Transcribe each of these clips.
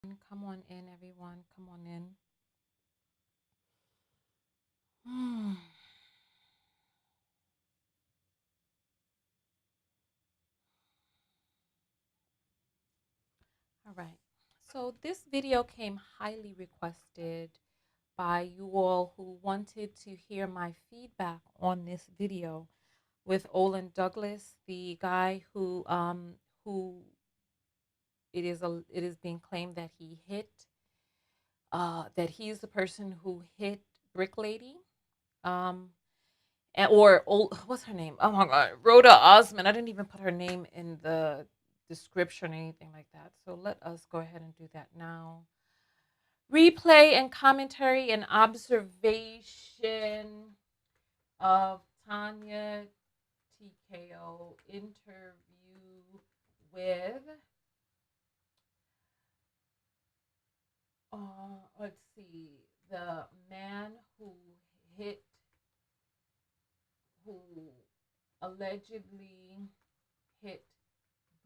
Come on in, everyone. Come on in. All right. So this video came highly requested by you all who wanted to hear my feedback on this video with Olan Douglas, the guy who it is being claimed that he hit that he's the person who hit Brick Lady. Um what's her name? Oh my god, Roda Osman. I didn't even put her name in the description or anything like that. So let us go ahead and do that now. Replay and commentary and observation of Tonya TKO interview with let's see, the man hit who allegedly hit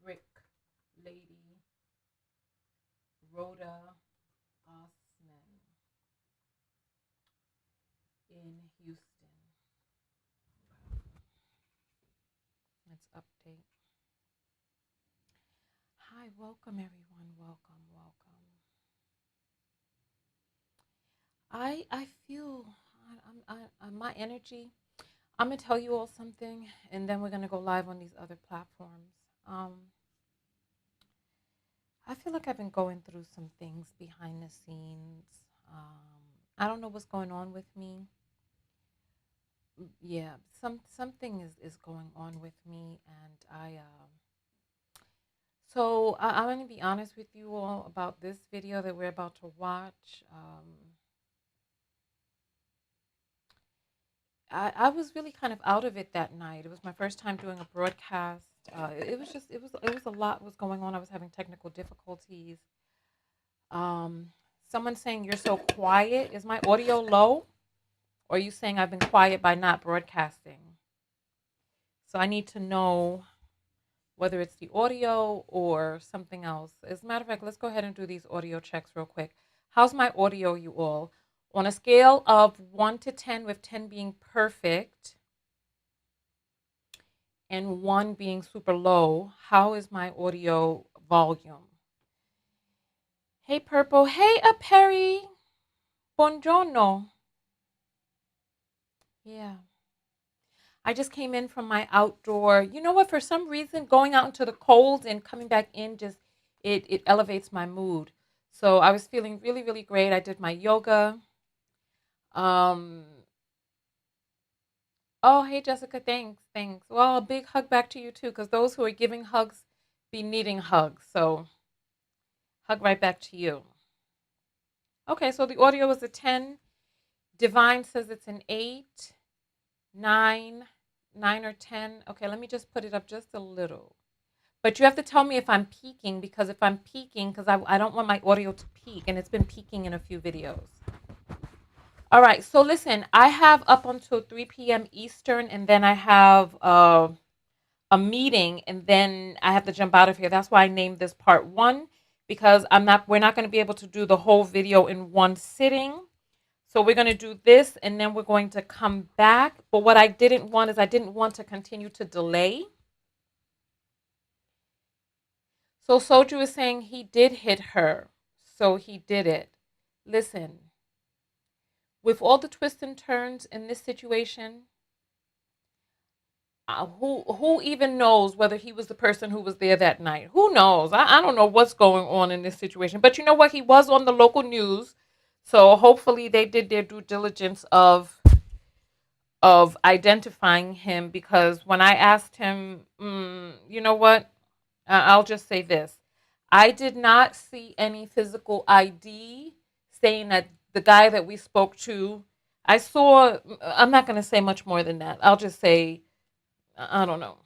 Brick Lady Roda Osman in Houston. Let's update. Hi, welcome everyone. Welcome, welcome. I feel my energy. I'm gonna tell you all something, and then we're gonna go live on these other platforms. I feel like I've been going through some things behind the scenes. I don't know what's going on with me. Yeah, something is going on with me, and I'm going to be honest with you all about this video that we're about to watch. I was really kind of out of it that night. It was my first time doing a broadcast. It was a lot was going on. I was having technical difficulties. Someone saying you're so quiet. Is my audio low? Or are you saying I've been quiet by not broadcasting? So I need to know whether it's the audio or something else. As a matter of fact, let's go ahead and do these audio checks real quick. How's my audio, you all? On a scale of 1 to 10, with 10 being perfect and 1 being super low, how is my audio volume? Hey, Purple. Hey, Perry. Buongiorno. Yeah. I just came in from my outdoor. You know what? For some reason, going out into the cold and coming back in just it elevates my mood. So I was feeling really, really great. I did my yoga. Um. Oh, hey, Jessica. Thanks. Thanks. Well, a big hug back to you too, because those who are giving hugs be needing hugs. So hug right back to you. Okay. So the audio is a 10. Divine says it's an 8, 9, 9 or 10. Okay. Let me just put it up just a little. But you have to tell me if I'm peaking, because if I'm peaking, because I don't want my audio to peak, and it's been peaking in a few videos. All right, so listen, I have up until 3 p.m. Eastern, and then I have a meeting, and then I have to jump out of here. That's why I named this part 1, because we're not going to be able to do the whole video in one sitting. So we're going to do this, and then we're going to come back. But what I didn't want is I didn't want to continue to delay. So Soju is saying he did hit her. So he did it. Listen, with all the twists and turns in this situation, who even knows whether he was the person who was there that night? Who knows? I don't know what's going on in this situation. But you know what? He was on the local news. So hopefully they did their due diligence of identifying him, because when I asked him, you know what? I'll just say this. I did not see any physical ID saying that the guy that we spoke to, I saw, I'm not going to say much more than that. I'll just say, I don't know.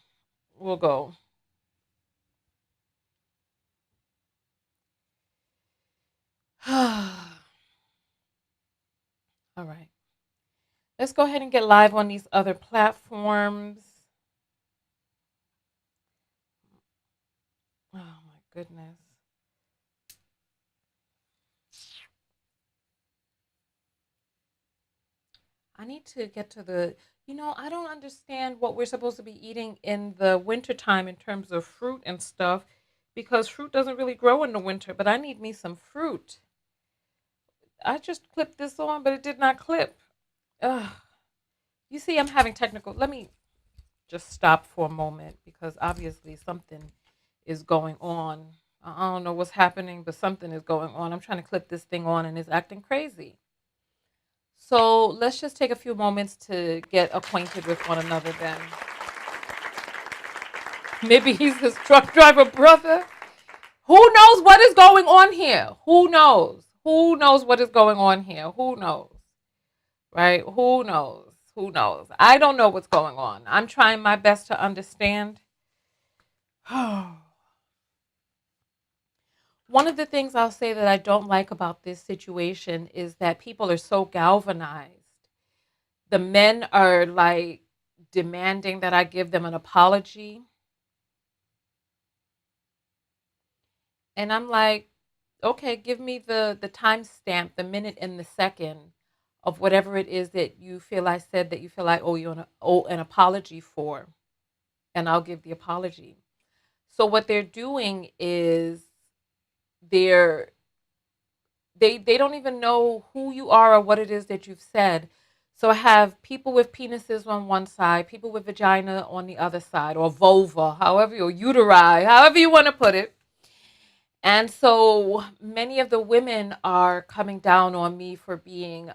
We'll go. All right. Let's go ahead and get live on these other platforms. Oh my goodness. I need to get to I don't understand what we're supposed to be eating in the wintertime in terms of fruit and stuff because fruit doesn't really grow in the winter, but I need me some fruit. I just clipped this on, but it did not clip. Ugh. You see, I'm having technical. Let me just stop for a moment because obviously something is going on. I don't know what's happening, but something is going on. I'm trying to clip this thing on and it's acting crazy. So let's just take a few moments to get acquainted with one another then. Maybe he's his truck driver brother. Who knows what is going on here? Who knows? Who knows what is going on here? Who knows? Right? Who knows? Who knows? I don't know what's going on. I'm trying my best to understand. One of the things I'll say that I don't like about this situation is that people are so galvanized. The men are like demanding that I give them an apology. And I'm like, okay, give me the timestamp, the minute and the second of whatever it is that you feel I said that you feel I owe an apology for, and I'll give the apology. So what they're doing is they're they don't even know who you are or what it is that you've said. So I have people with penises on one side, people with vagina on the other side, or vulva, however, or uteri, however you want to put it. And so many of the women are coming down on me for being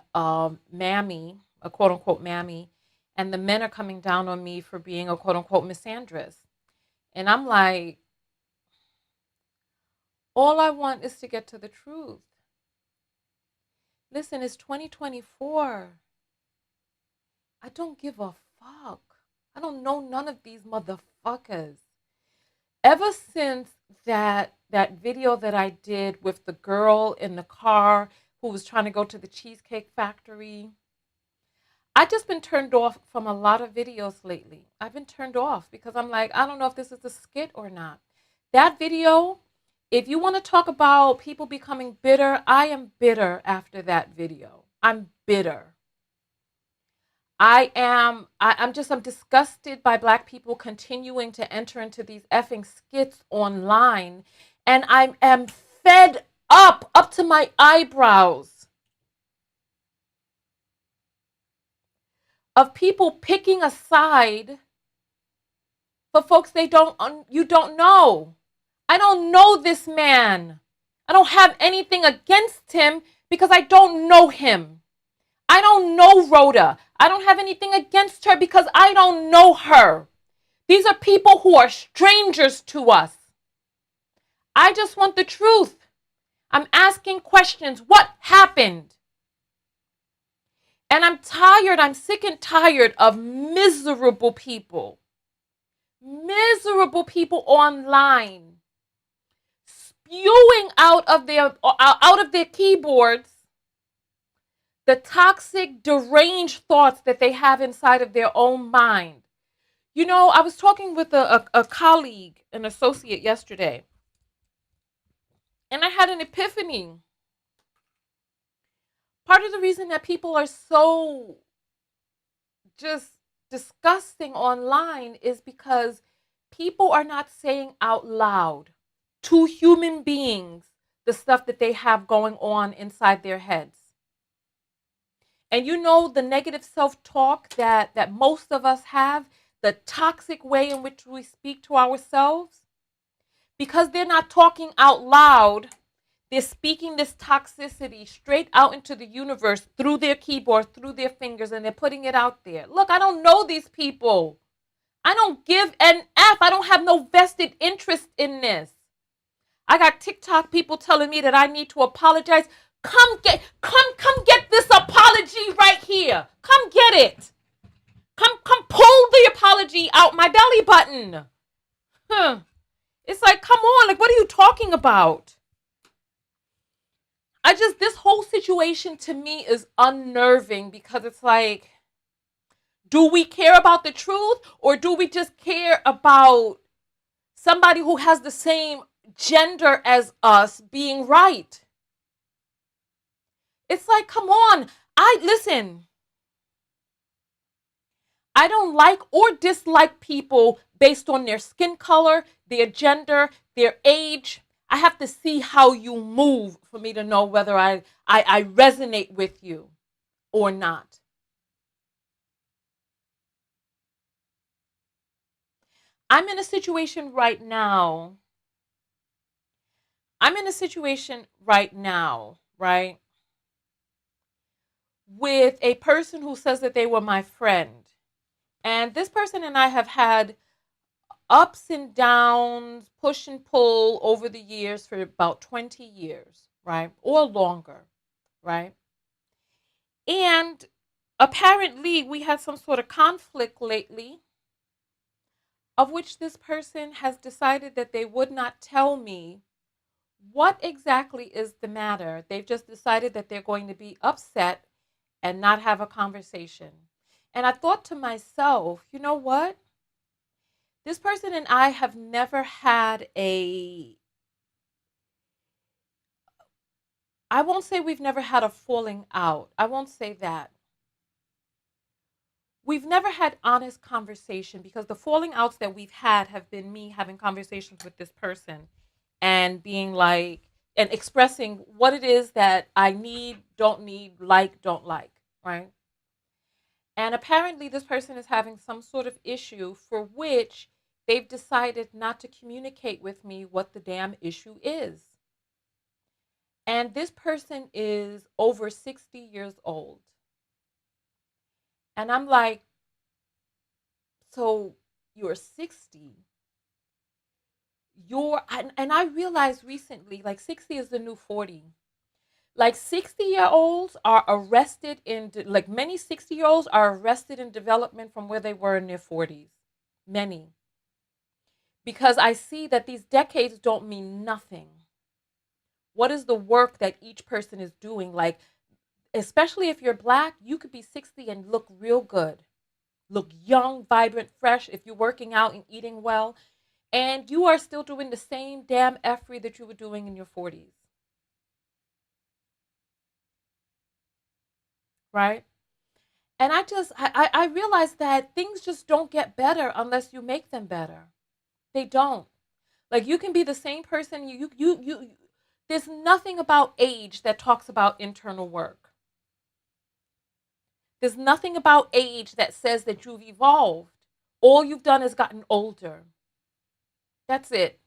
mammy, a quote unquote mammy, and the men are coming down on me for being a quote unquote misandrist. And I'm like, all I want is to get to the truth. Listen, it's 2024. I don't give a fuck. I don't know none of these motherfuckers. Ever since that video that I did with the girl in the car who was trying to go to the Cheesecake Factory, I just been turned off from a lot of videos lately. I've been turned off because I'm like, I don't know if this is a skit or not. That video, if you want to talk about people becoming bitter, I am bitter after that video. I'm bitter. I'm disgusted by Black people continuing to enter into these effing skits online. And I am fed up to my eyebrows of people picking a side for folks you don't know. I don't know this man. I don't have anything against him because I don't know him. I don't know Rhoda. I don't have anything against her because I don't know her. These are people who are strangers to us. I just want the truth. I'm asking questions. What happened? And I'm tired. I'm sick and tired of miserable people. Miserable people online spewing out of their keyboards the toxic, deranged thoughts that they have inside of their own mind. You know, I was talking with a colleague, an associate yesterday, and I had an epiphany. Part of the reason that people are so just disgusting online is because people are not saying out loud to human beings the stuff that they have going on inside their heads. And you know the negative self-talk that most of us have, the toxic way in which we speak to ourselves, because they're not talking out loud, they're speaking this toxicity straight out into the universe through their keyboard, through their fingers, and they're putting it out there. Look, I don't know these people. I don't give an F. I don't have no vested interest in this. I got TikTok people telling me that I need to apologize. Come get this apology right here. Come get it. Come pull the apology out my belly button. It's like, come on, like, what are you talking about? This whole situation to me is unnerving because it's like, do we care about the truth or do we just care about somebody who has the same gender as us being right? It's like, come on. Listen. I don't like or dislike people based on their skin color, their gender, their age. I have to see how you move for me to know whether I resonate with you or not. I'm in a situation right now. I'm in a situation right now, right? With a person who says that they were my friend. And this person and I have had ups and downs, push and pull over the years for about 20 years, right? Or longer, right? And apparently we had some sort of conflict lately, of which this person has decided that they would not tell me what exactly is the matter. They've just decided that they're going to be upset and not have a conversation. And I thought to myself, you know what? This person and I have never had I won't say we've never had a falling out. I won't say that. We've never had honest conversation because the falling outs that we've had have been me having conversations with this person and being like, and expressing what it is that I need, don't like, right? And apparently, this person is having some sort of issue for which they've decided not to communicate with me what the damn issue is. And this person is over 60 years old. And I'm like, so you're 60. And I realized recently, like 60 is the new 40. Like 60-year-olds are arrested like many 60-year-olds are arrested in development from where they were in their 40s. Many. Because I see that these decades don't mean nothing. What is the work that each person is doing? Like, especially if you're black, you could be 60 and look real good. Look young, vibrant, fresh if you're working out and eating well. And you are still doing the same damn effery that you were doing in your 40s. Right? And I realized that things just don't get better unless you make them better. They don't. Like you can be the same person. There's nothing about age that talks about internal work. There's nothing about age that says that you've evolved. All you've done is gotten older. That's it.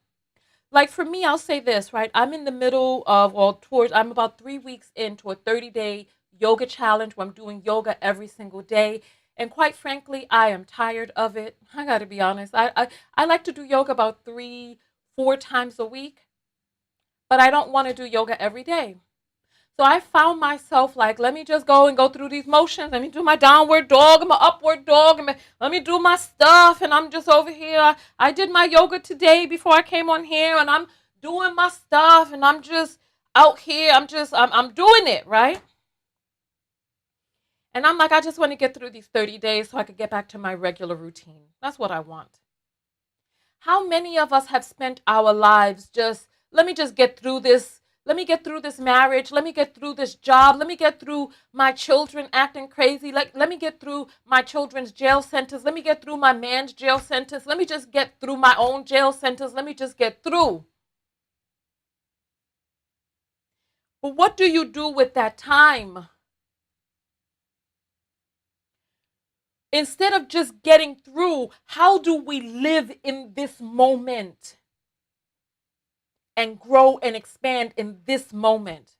Like for me, I'll say this, right? I'm in the middle of, I'm about 3 weeks into a 30-day yoga challenge where I'm doing yoga every single day. And quite frankly, I am tired of it. I got to be honest. I like to do yoga about 3, 4 times a week, but I don't want to do yoga every day. So I found myself like, let me just go through these motions. Let me do my downward dog and my upward dog. And let me do my stuff. And I'm just over here. I did my yoga today before I came on here. And I'm doing my stuff. And I'm just out here. I'm doing it, right? And I'm like, I just want to get through these 30 days so I could get back to my regular routine. That's what I want. How many of us have spent our lives let me just get through this. Let me get through this marriage. Let me get through this job. Let me get through my children acting crazy. Let me get through my children's jail sentence. Let me get through my man's jail sentence. Let me just get through my own jail sentence. Let me just get through. But what do you do with that time? Instead of just getting through, how do we live in this moment and grow and expand in this moment?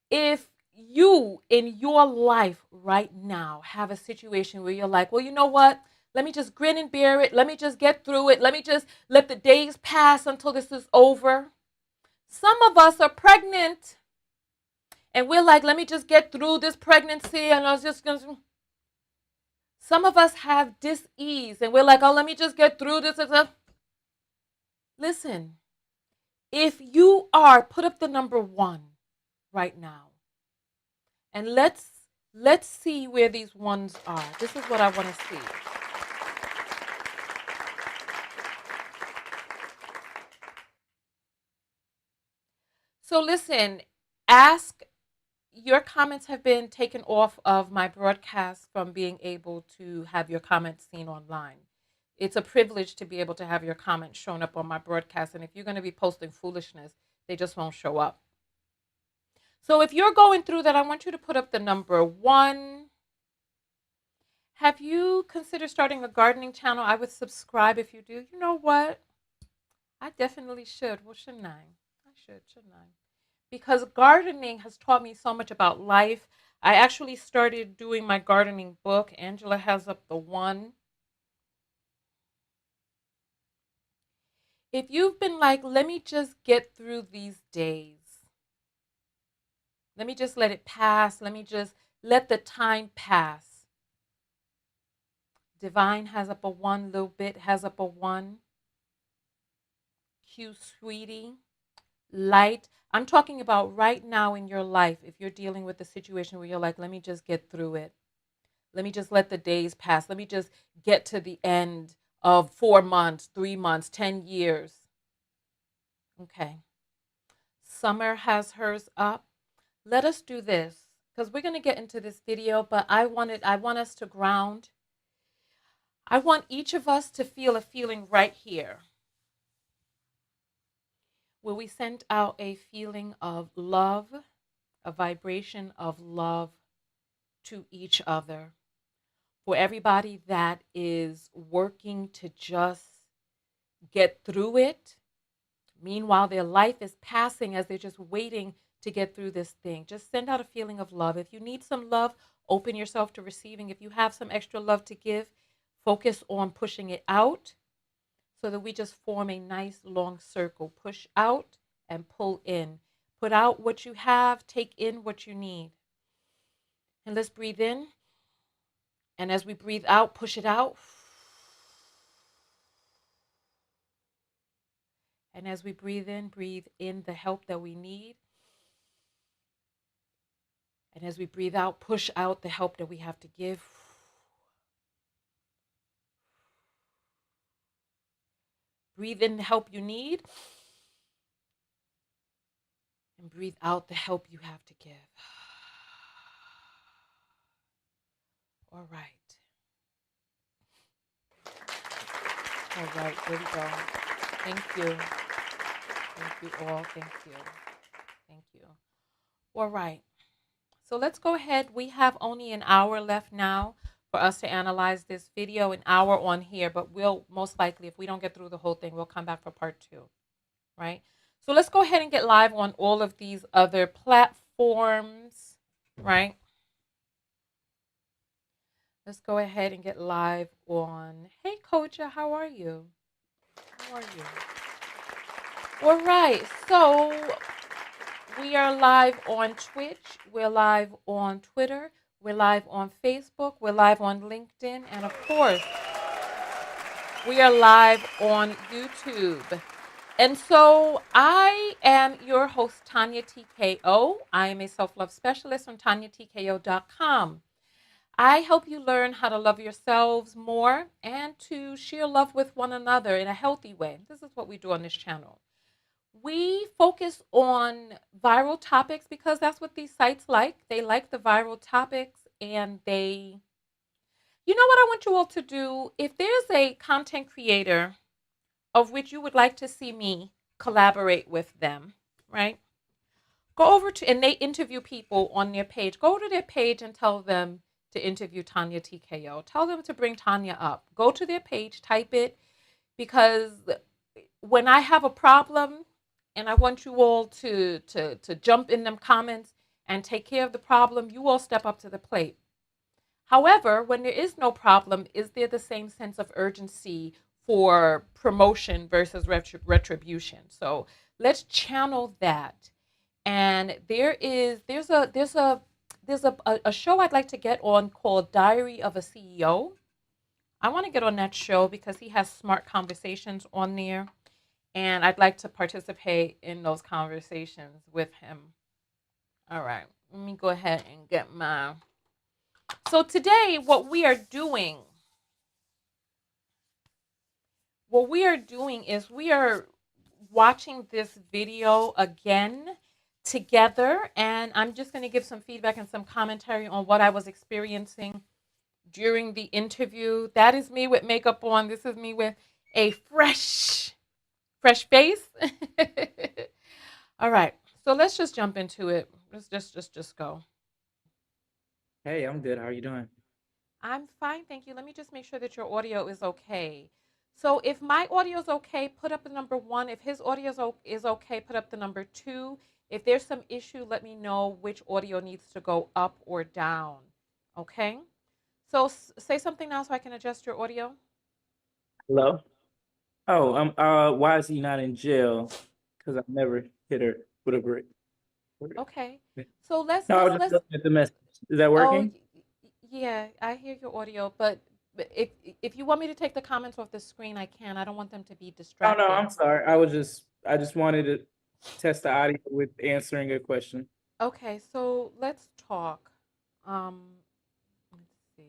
If you in your life right now have a situation where you're like, well, you know what? Let me just grin and bear it. Let me just get through it. Let me just let the days pass until this is over. Some of us are pregnant and we're like, let me just get through this pregnancy and I was just going to. Some of us have dis-ease and we're like, oh, let me just get through this. Listen, if you are, put up the number 1 right now. And let's see where these ones are. This is what I want to see. So listen, ask your comments have been taken off of my broadcast from being able to have your comments seen online. It's a privilege to be able to have your comments shown up on my broadcast. And if you're going to be posting foolishness, they just won't show up. So if you're going through that, I want you to put up the number 1. Have you considered starting a gardening channel? I would subscribe if you do. You know what? I definitely should. Well, shouldn't I? I should, shouldn't I? Because gardening has taught me so much about life. I actually started doing my gardening book. Angela has up the 1. If you've been like, let me just get through these days, let me just let it pass, let me just let the time pass. Divine has up a 1, little bit has up a 1. Q Sweetie, light. I'm talking about right now in your life. If you're dealing with a situation where you're like, let me just get through it. Let me just let the days pass. Let me just get to the end of 4 months, 3 months, 10 years. Okay. Summer has hers up. Let us do this because we're going to get into this video, but I want us to ground. I want each of us to feel a feeling right here where we send out a feeling of love, a vibration of love to each other. For everybody that is working to just get through it, meanwhile their life is passing as they're just waiting to get through this thing. Just send out a feeling of love. If you need some love, open yourself to receiving. If you have some extra love to give, focus on pushing it out so that we just form a nice long circle. Push out and pull in. Put out what you have, take in what you need. And let's breathe in. And as we breathe out, push it out. And as we breathe in the help that we need. And as we breathe out, push out the help that we have to give. Breathe in the help you need. And breathe out the help you have to give. All right. All right, there we go. Thank you. Thank you all. Thank you. Thank you. All right. So let's go ahead. We have only an hour left now for us to analyze this video, an hour on here, but we'll most likely, if we don't get through the whole thing, we'll come back for part 2, right? So let's go ahead and get live on all of these other platforms, right? Let's go ahead and get live on, hey, Koja, how are you? How are you? All right, so we are live on Twitch. We're live on Twitter. We're live on Facebook. We're live on LinkedIn. And of course, we are live on YouTube. And so I am your host, Tonya TKO. I am a self-love specialist on TonyaTKO.com. I help you learn how to love yourselves more and to share love with one another in a healthy way. This is what we do on this channel. We focus on viral topics because that's what these sites like. They like the viral topics, and you know what I want you all to do? If there's a content creator of which you would like to see me collaborate with them, right? Go over to, and they interview people on their page. Go to their page and tell them to interview Tonya TKO. Tell them to bring Tonya up. Go to their page, type it, because when I have a problem, and I want you all to jump in them comments and take care of the problem, you all step up to the plate. However, when there is no problem, is there the same sense of urgency for promotion versus retribution? So let's channel that. And there's a show I'd like to get on called Diary of a CEO. I want to get on that show because he has smart conversations on there. And I'd like to participate in those conversations with him. All right, let me go ahead and get my... So today, what we are doing is we are watching this video again together, and I'm just going to give some feedback and some commentary on what I was experiencing during the interview. That is me with makeup on. This is me with a fresh face. All right. So let's just jump into it. Let's just go. Hey, I'm good. How are you doing? I'm fine, thank you. Let me just make sure that your audio is okay. So if my audio is okay, put up the number 1. If his audio is okay, put up the number 2. If there's some issue, let me know which audio needs to go up or down. Okay? So say something now so I can adjust your audio. Hello? Oh, why is he not in jail? Because I never hit her with a brick. Okay. So let's No, I let's was just let's looking at the message. Is that oh working? yeah, I hear your audio, but if you want me to take the comments off the screen, I can. I don't want them to be Oh no, distracting. I'm sorry. I just wanted to test the audio with answering a question. Okay, so let's talk. Let's see.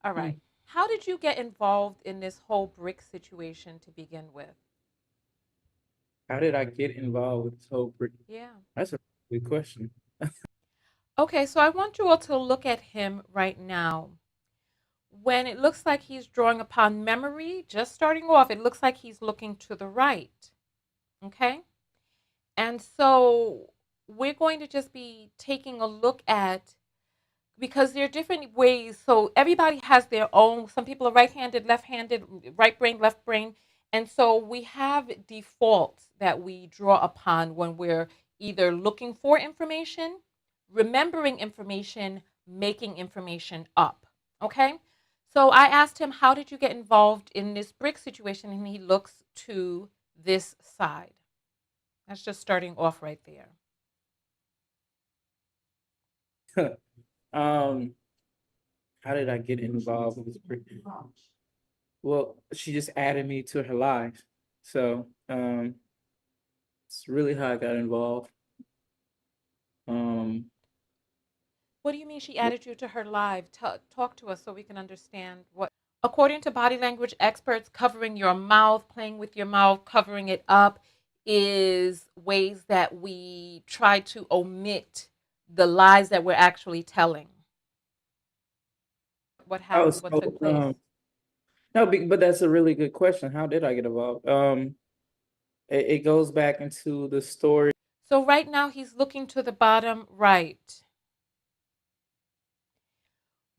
All Hmm. right. How did you get involved in this whole brick situation to begin with? How did I get involved with this whole brick? Yeah. That's a good question. Okay, so I want you all to look at him right now. When it looks like he's drawing upon memory, just starting off, it looks like he's looking to the right. Okay? And so we're going to just be taking a look at, because there are different ways. So everybody has their own. Some people are right-handed, left-handed, right brain, left brain. And so we have defaults that we draw upon when we're either looking for information, remembering information, making information up. Okay? So I asked him, how did you get involved in this brick situation? And he looks to this side. That's just starting off right there. um, how did I get involved with this brick? Well, she just added me to her life. So, it's really how I got involved. Um, What do you mean she added you to her live? Talk to us so we can understand what. According to body language experts, covering your mouth, playing with your mouth, covering it up is ways that we try to omit the lies that we're actually telling. What oh, happened? What so, took place? no, but that's a really good question. How did I get involved? It goes back into the story. So right now he's looking to the bottom right.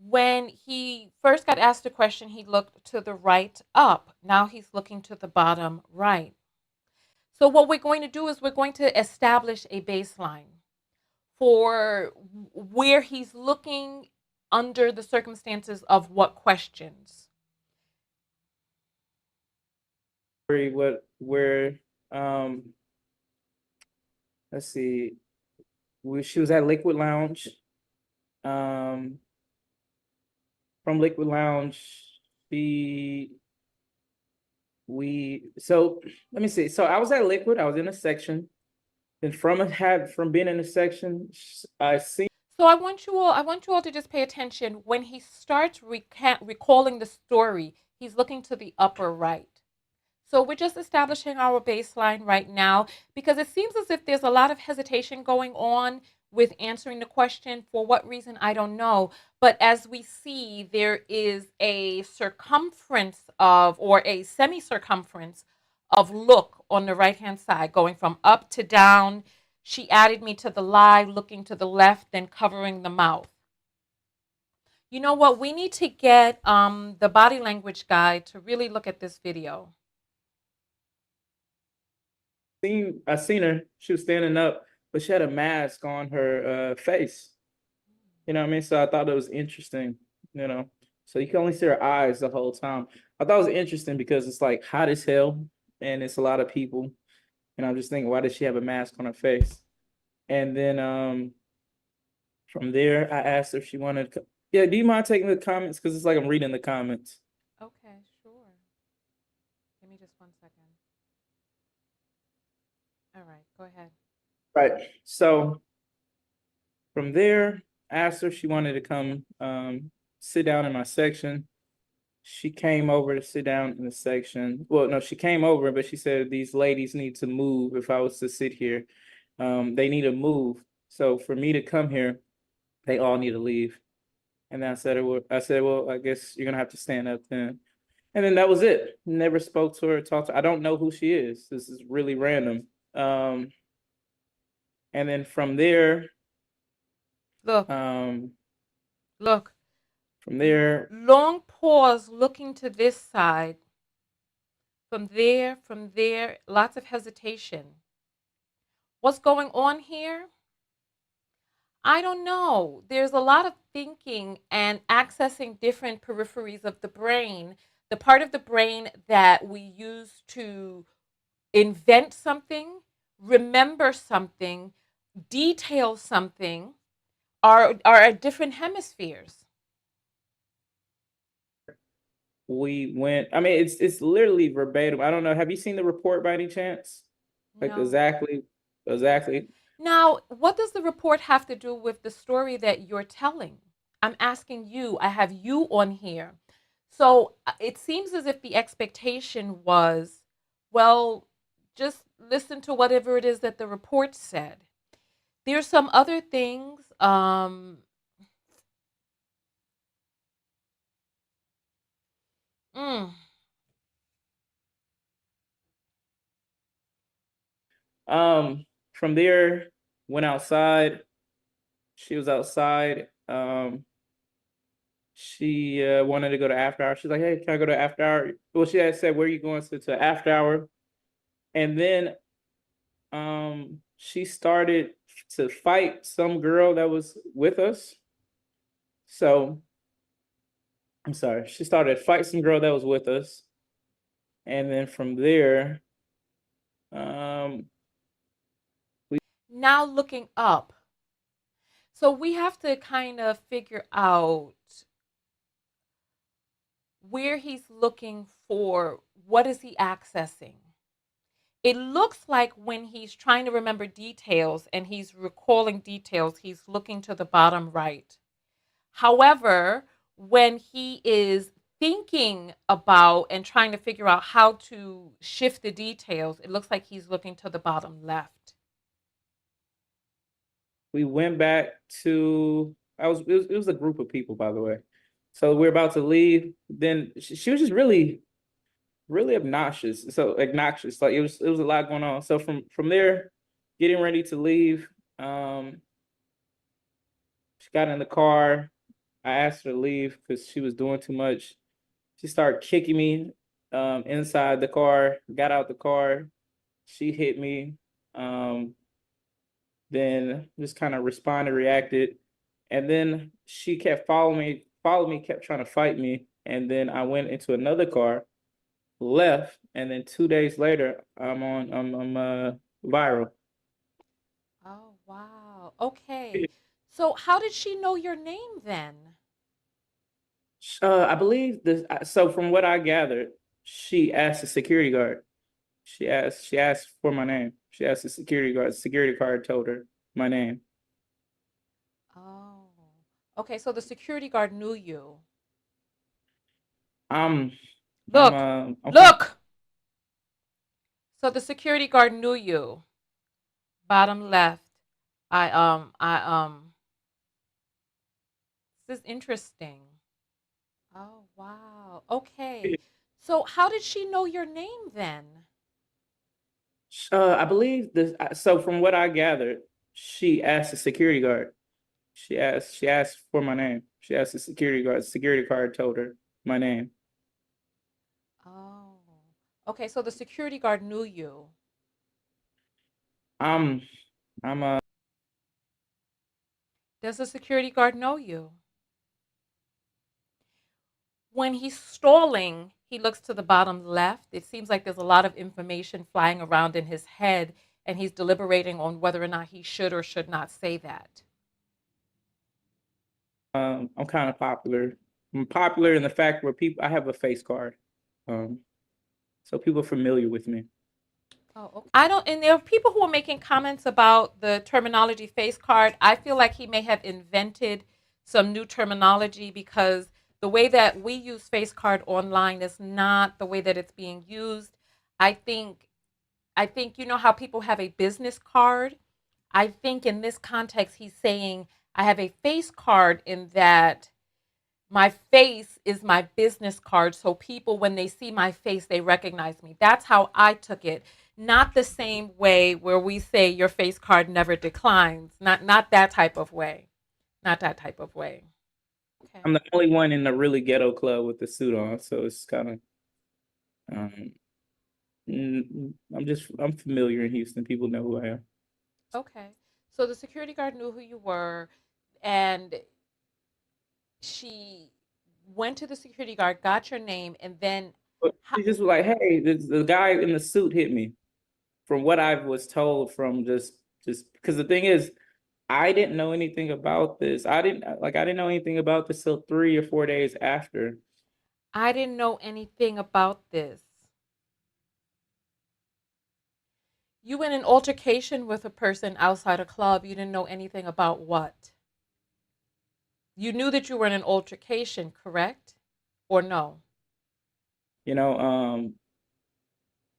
When he first got asked a question, he looked to the right up. Now he's looking to the bottom right. So what we're going to do is we're going to establish a baseline for where he's looking under the circumstances of what questions. What where um let's see, she was at Liquid Lounge. Um, from Liquid Lounge, she we so let me see. So I was at Liquid. I was in a section. And from being in a section, I see. So I want you all to just pay attention when he starts recalling the story. He's looking to the upper right. So we're just establishing our baseline right now because it seems as if there's a lot of hesitation going on with answering the question. For what reason, I don't know. But as we see, there is a circumference of, or a semi circumference of look on the right hand side, going from up to down. She added me to the lie, looking to the left, then covering the mouth. You know what? We need to get the body language guy to really look at this video. I seen her. She was standing up, but she had a mask on her face. You know what I mean? So I thought it was interesting. You know, so you can only see her eyes the whole time. I thought it was interesting because it's like hot as hell, and it's a lot of people. And I'm just thinking, why does she have a mask on her face? And then from there, I asked her if she wanted. Yeah, do you mind taking the comments? Because it's like I'm reading the comments. Okay, sure. Give me just 1 second. All right, go ahead. Right. So from there, I asked her if she wanted to come sit down in my section. she came over to sit down in the section. Well, no, she came over, but she said these ladies need to move if I was to sit here. They need to move. So for me to come here, they all need to leave. And then I said, well, I guess you're gonna have to stand up then. And then that was it. Never spoke to her, talked to her. I don't know who she is. This is really random. Um, and then Look, um, look. from there, Long pause looking to this side. From there, lots of hesitation. What's going on here? I don't know. There's a lot of thinking and accessing different peripheries of the brain. The part of the brain that we use to invent something, remember something, detail something are at different hemispheres. we went. I mean, it's literally verbatim. I don't know. Have you seen the report by any chance? Like No. exactly. Now, what does the report have to do with the story that you're telling? I'm asking you, I have you on here. So it seems as if the expectation was, well, just listen to whatever it is that the report said. There's some other things. Mm, From there, went outside. She was outside. She wanted to go to after hour. She's like, "Hey, can I go to after hour?" Well, she had said, "Where are you going to after hour?" And then she started to fight some girl that was with us. So I'm sorry. She started to fight some girl that was with us, and then from there, um, now looking up. So we have to kind of figure out where he's looking for, what is he accessing? It looks like when he's trying to remember details and he's recalling details, he's looking to the bottom right. However, when he is thinking about and trying to figure out how to shift the details, it looks like he's looking to the bottom left. we went back to. It was a group of people, by the way. So we're about to leave. Then she was just really obnoxious. So obnoxious. Like it was a lot going on. So from there, getting ready to leave, she got in the car. I asked her to leave because she was doing too much. She started kicking me inside the car, got out the car. She hit me. Um, then just kind of responded, reacted. And then she kept followed me, kept trying to fight me. And then I went into another car, left, and then 2 days later, I'm viral. Oh, wow. Okay. So, how did she know your name then? I believe this. So from what I gathered, she asked the security guard. She asked for my name. She asked the security guard. The security guard told her my name. Oh, okay. So the security guard knew you. I'm Look, I'm kind of look. So the security guard knew you. Bottom left. I. This is interesting. Oh, wow. Okay. So how did she know your name then? I believe this. So from what I gathered, she asked the security guard. She asked for my name. She asked the security guard. The security guard told her my name. Oh, okay. So the security guard knew you. I'm I'm Does the security guard know you? When he's stalling, he looks to the bottom left. It seems like there's a lot of information flying around in his head, and he's deliberating on whether or not he should or should not say that. I'm kind of popular. I'm popular in the fact where people I have a face card. Um, so people are familiar with me. Oh, okay. I don't, and there are people who are making comments about the terminology face card. I feel like he may have invented some new terminology because The way that we use face card online is not the way that it's being used. I think I think you know how people have a business card. I think in this context he's saying I have a face card in that my face is my business card, so people when they see my face they recognize me. That's how I took it. Not the same way where we say your face card never declines. Not that type of way. Not that type of way. Okay. I'm the only one in the really ghetto club with the suit on, so it's kind of um, I'm familiar in Houston. People know who I am. Okay. So the security guard knew who you were, and she went to the security guard, got your name, and then But how, she just was like, "Hey, the guy in the suit hit me." From what I was told, from just because the thing is, I didn't know anything about this. I didn't know anything about this till 3 or 4 days after. I didn't know anything about this. You in an altercation with a person outside a club, you didn't know anything about what? You knew that you were in an altercation, correct? Or no? You know,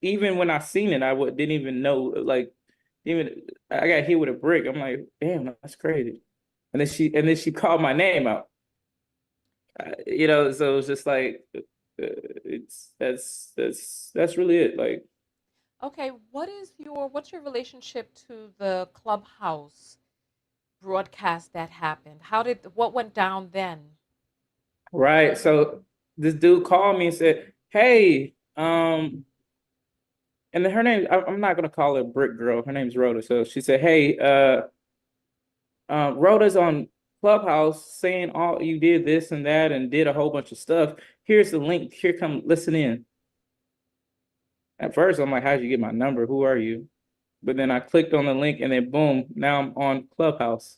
even when I seen it, didn't even know. Like, even I got hit with a brick. I'm like, damn, that's crazy. And then she called my name out. So it's just like, it's that's really it. Like, Okay, what's your relationship to the clubhouse broadcast that happened? What went down then? right. So this dude called me and said, "Hey, and then her name, I'm not gonna call her Brick Girl. Her name's Rhoda. So she said, "Hey, Rhoda's on Clubhouse saying all you did this and that and did a whole bunch of stuff. Here's the link. Here, come listen in." At first, I'm like, "How'd you get my number? Who are you?" But then I clicked on the link, and then boom, now I'm on Clubhouse,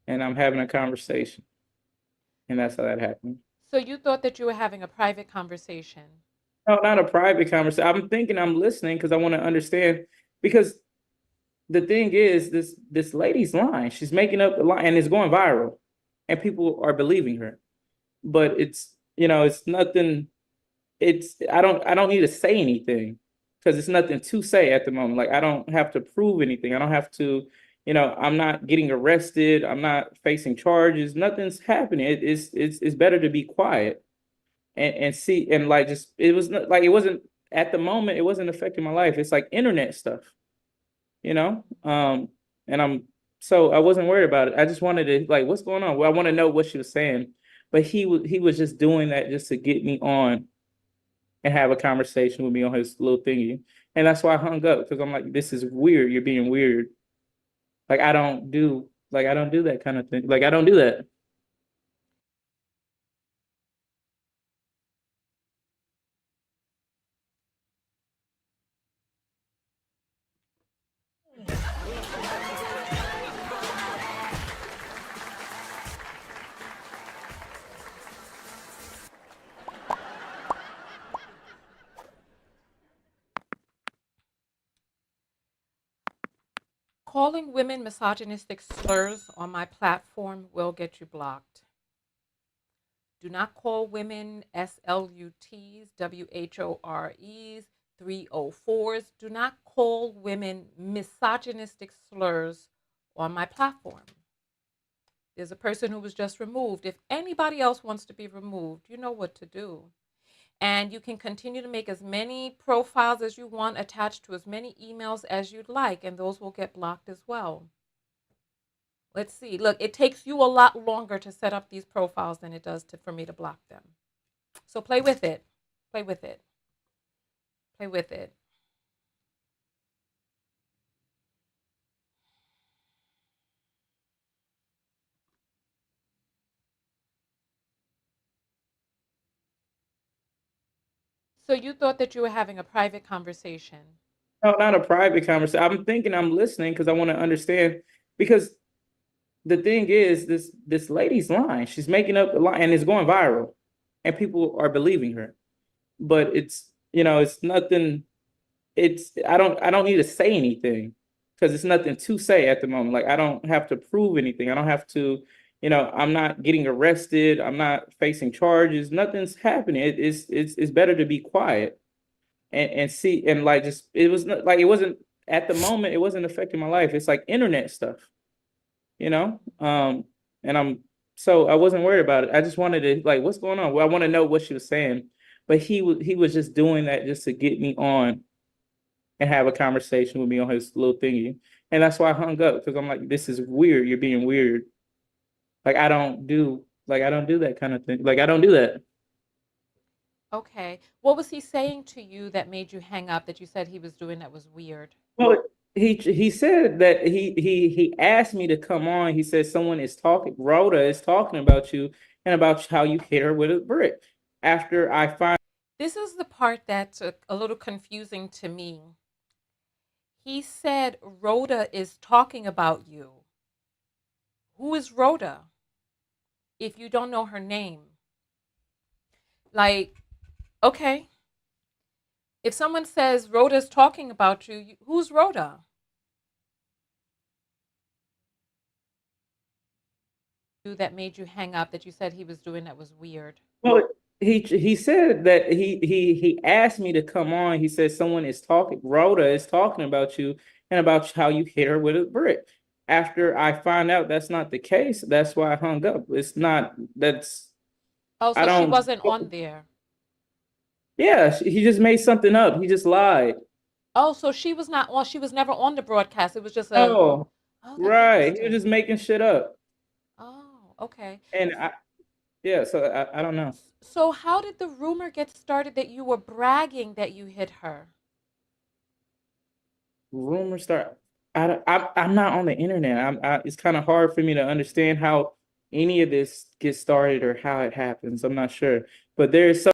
and I'm having a conversation, and that's how that happened. So you thought that you were having a private conversation. No, not a private conversation. I'm thinking I'm listening because I want to understand. Because the thing is, this lady's lying. She's making up a lie, and it's going viral, and people are believing her. But it's nothing. I don't need to say anything because it's nothing to say at the moment. Like, I don't have to prove anything. I don't have to. I'm not getting arrested. I'm not facing charges. Nothing's happening. It's better to be quiet and see, and like, just it was not like, it wasn't at the moment. It wasn't affecting my life. It's like internet stuff, you know. And I wasn't worried about it. I just wanted to, like, what's going on? Well, I want to know what she was saying, but he was just doing that just to get me on and have a conversation with me on his little thingy, and that's why I hung up, because I'm like, this is weird. You're being weird. Like, I don't do that kind of thing. Like, I don't do that. Calling women misogynistic slurs on my platform will get you blocked. Do not call women SLUTs, WHOREs, 304s. Do not call women misogynistic slurs on my platform. There's a person who was just removed. If anybody else wants to be removed, you know what to do. And you can continue to make as many profiles as you want attached to as many emails as you'd like, and those will get blocked as well. Let's see. Look, it takes you a lot longer to set up these profiles than it does for me to block them. So play with it. Play with it. Play with it. So you thought that you were having a private conversation. No, not a private conversation. I'm thinking I'm listening because I want to understand. Because the thing is, this lady's lying. She's making up a lie, and it's going viral, and people are believing her. But it's nothing. I don't need to say anything because it's nothing to say at the moment. Like, I don't have to prove anything. I don't have to. I'm not getting arrested. I'm not facing charges. Nothing's happening. It's better to be quiet and see and like just it was not, like it wasn't at the moment. It wasn't affecting my life. It's like internet stuff, you know. And so I wasn't worried about it. I just wanted to like, what's going on? Well, I want to know what she was saying, but he was just doing that just to get me on and have a conversation with me on his little thingy. And that's why I hung up because I'm like, this is weird. You're being weird. Like I don't do that kind of thing. Like I don't do that. Okay. What was he saying to you that made you hang up that you said he was doing that was weird? Well, he said that he asked me to come on. He said someone is talking, Rhoda is talking about you and about how you hit her with a brick. After I find This is the part that's a little confusing to me. He said Rhoda is talking about you. Who is Rhoda? If you don't know her name, like, okay, if someone says Rhoda's talking about you, who's Rhoda? That made you hang up that you said he was doing that was weird. well, he said that he asked me to come on. He said someone is talking, Rhoda is talking about you and about how you hit her with a brick. After I find out that's not the case, that's why I hung up. It's not that's Oh, I so she don't. wasn't on there. Yeah, he just made something up. He just lied. Oh, so she was not on. She was never on the broadcast. It was just a. Oh, Oh, that's right. He was interesting. just making shit up. Oh, okay. And yeah, so I don't know. So how did the rumor get started that you were bragging that you hit her? Rumors start. I'm not on the internet. It's kind of hard for me to understand how any of this gets started or how it happens. I'm not sure. But there's so.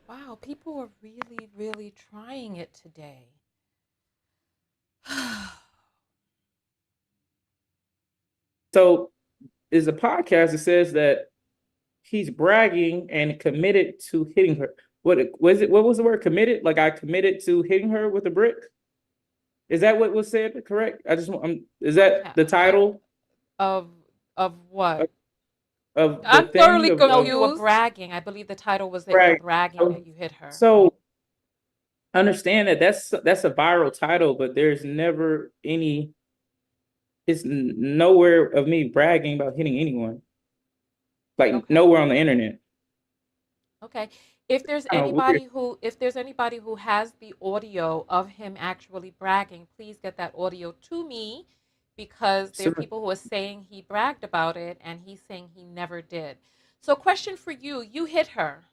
Wow, people are really, really trying it today. So is a podcast that says that he's bragging and committed to hitting her. What was it? What was the word? Committed? Like I committed to hitting her with a brick? Is that what was said? Correct? Is that Okay. the title Of of what? of, of the I'm thing thoroughly of confused. You were bragging. I believe the title was that you were brag? bragging that you hit her. So understand that that's a viral title, but there's never any. It's nowhere of me bragging about hitting anyone. Like Okay. nowhere on the internet. Okay. If there's anybody who has the audio of him actually bragging, please get that audio to me because there So are people who are saying he bragged about it and he's saying he never did. So question for you, you hit her.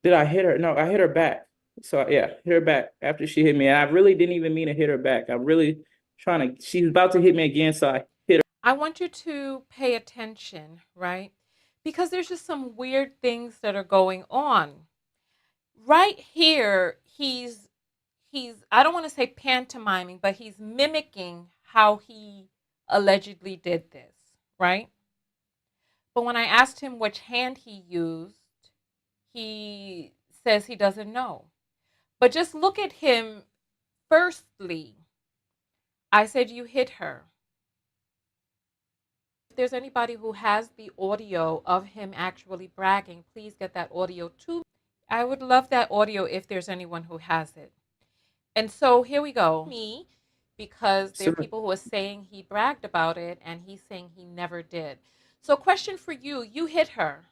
did I hit her? No, I hit her back. So yeah, hit her back after she hit me. And I really didn't even mean to hit her back. I'm really trying to. She was about to hit me again, so I hit her. I want you to pay attention, right? Because there's just some weird things that are going on. Right here, he's I don't want to say pantomiming, but he's mimicking how he allegedly did this, right? But when I asked him which hand he used, he says he doesn't know. But just look at him firstly. I said you hit her. If there's anybody who has the audio of him actually bragging, please get that audio to me. I would love that audio if there's anyone who has it. And so here we go. Me, because there So are people who are saying he bragged about it and he's saying he never did. So, question for you, you hit her.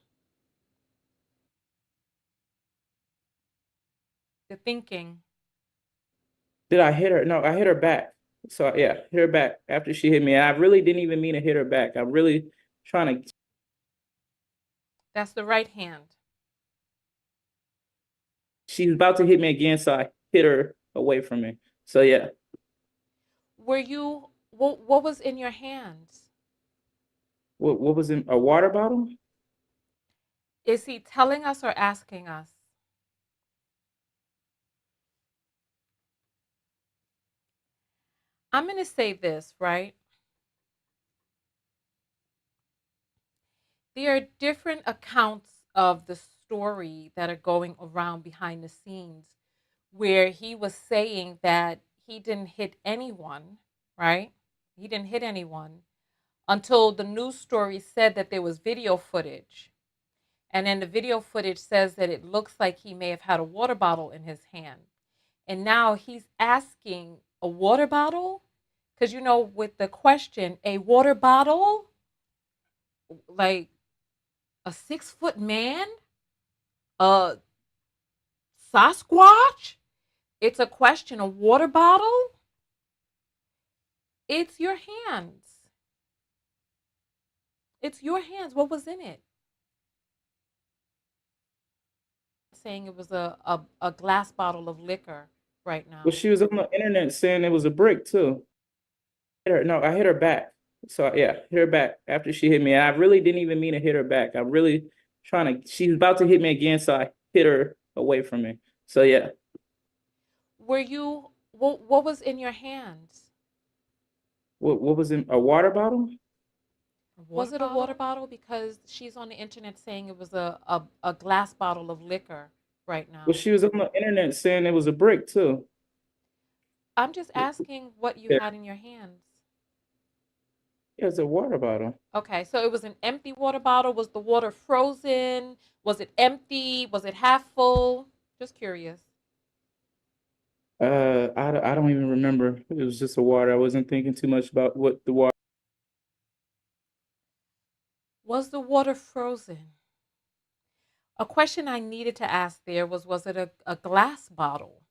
The thinking. did I hit her? No, I hit her back. So yeah, hit her back after she hit me. And I really didn't even mean to hit her back. I'm really trying to. That's the right hand. She was about to hit me again, so I hit her away from me. So yeah, What was in your hands? what was in a water bottle? Is he telling us or asking us? I'm going to say this, right? there are different accounts of the story that are going around behind the scenes where he was saying that he didn't hit anyone, right? He didn't hit anyone until the news story said that there was video footage. And then the video footage says that it looks like he may have had a water bottle in his hand. And now he's asking a water bottle? Because, with the question, a water bottle? Like a 6 foot man? A Sasquatch? It's a question, a water bottle? It's your hands. It's your hands. What was in it? Saying it was a glass bottle of liquor right Well, now. she was on the internet saying it was a brick too. Hit her. No, I hit her back. So yeah, hit her back after she hit me. And I really didn't even mean to hit her back. I'm really trying to. She was about to hit me again, so I hit her away from me. So yeah. What was in your hands? What was in a water bottle? Was it a water bottle? Because she's on the internet saying it was a glass bottle of liquor right Well, now. she was on the internet saying it was a brick too. I'm just asking what you Yeah, had in your hands. it's a water bottle. Okay, so it was an empty water bottle. Was the water frozen? Was it empty? Was it half full? Just curious. I don't even remember. It was just a water. I wasn't thinking too much about what the water. Was the water frozen? A question I needed to ask there was it a glass bottle?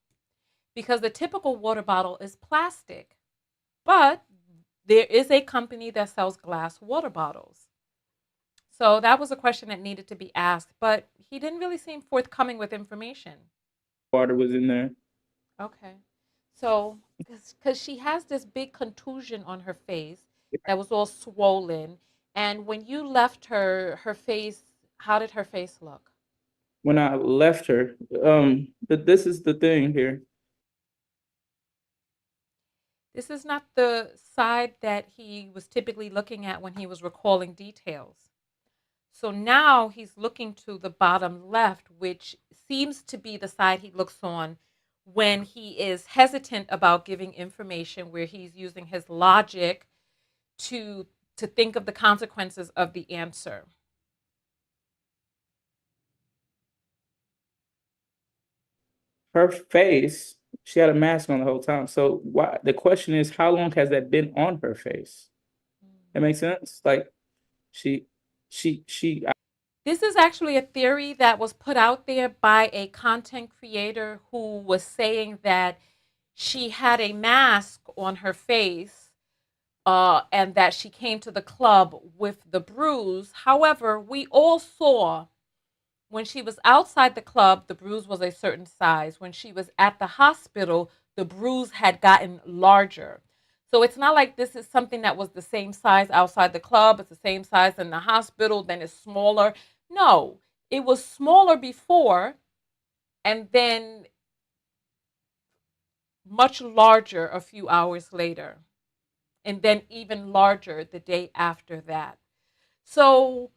Because the typical water bottle is plastic, but there is a company that sells glass water bottles. So that was a question that needed to be asked, but he didn't really seem forthcoming with information. Water was in there. Okay. So, because she has this big contusion on her face that was all swollen. And when you left her face, how did her face look? When I left her, but this is the thing here. This is not the side that he was typically looking at when he was recalling details. So now he's looking to the bottom left, which seems to be the side he looks on when he is hesitant about giving information, where he's using his logic to think of the consequences of the answer. Her face, she had a mask on the whole time. So why the question is, how long has that been on her face? That makes sense. Like she, she. This is actually a theory that was put out there by a content creator who was saying that she had a mask on her face, and that she came to the club with the bruise. However, we all saw when she was outside the club, the bruise was a certain size. When she was at the hospital, the bruise had gotten larger. So it's not like this is something that was the same size outside the club, it's the same size in the hospital, then it's smaller. No, it was smaller before and then much larger a few hours later, and then even larger the day after that. So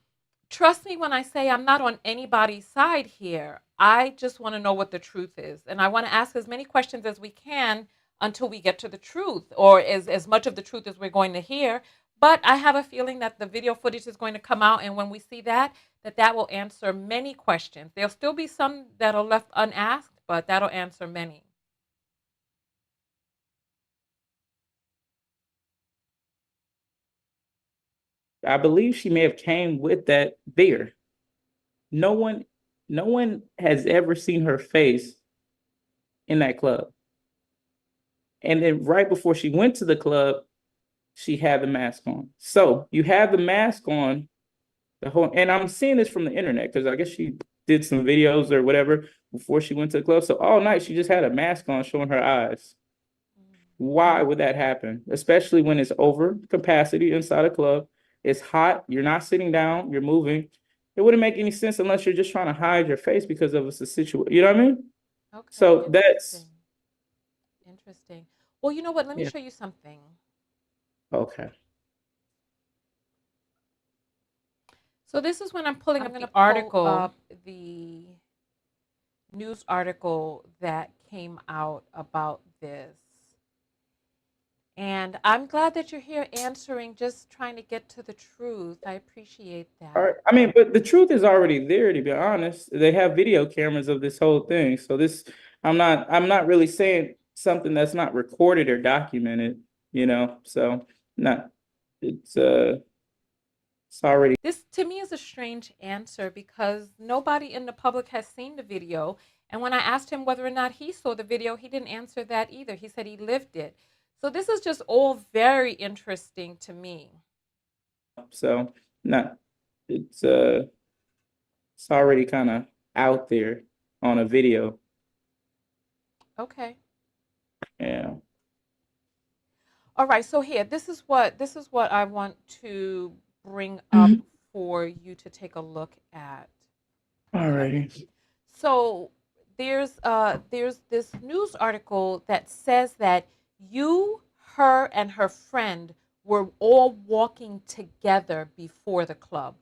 trust me when I say I'm not on anybody's side here. I just want to know what the truth is. And I want to ask as many questions as we can until we get to the truth, or as much of the truth as we're going to hear. But I have a feeling that the video footage is going to come out. And when we see that, that will answer many questions. There'll still be some that are left unasked, but that'll answer many. I believe she may have came with that beer. No one, no one has ever seen her face in that club. And then right before she went to the club, she had the mask on. So you have the mask on the whole, and I'm seeing this from the internet because I guess she did some videos or whatever before she went to the club. So all night she just had a mask on showing her eyes. Why would that happen? Especially when it's over capacity inside a club. It's hot. You're not sitting down. You're moving. It wouldn't make any sense unless you're just trying to hide your face because of a situation. You know what I mean? Okay, So that's interesting. Interesting. Well, you know what? Let me yeah. show you something. Okay. So this is when I'm pulling I'm up going to the pull article, up the news article that came out about this. And I'm glad that you're here answering, just trying to get to the truth. I appreciate All that. right. I mean, but the truth is already there, to be honest. They have video cameras of this whole thing. So this, I'm not really saying something that's not recorded or documented, you know. So not it's it's already This to me is a strange answer because nobody in the public has seen the video. And when I asked him whether or not he saw the video, he didn't answer that either. He said he lived it. So this is just all very interesting to me. so not it's it's already kind of out there on a video. Okay. Yeah. All right. So here, this is what I want to bring up Mhm. for you to take a look at. All Okay. righty. So there's this news article that says that you, her, and her friend were all walking together before the club.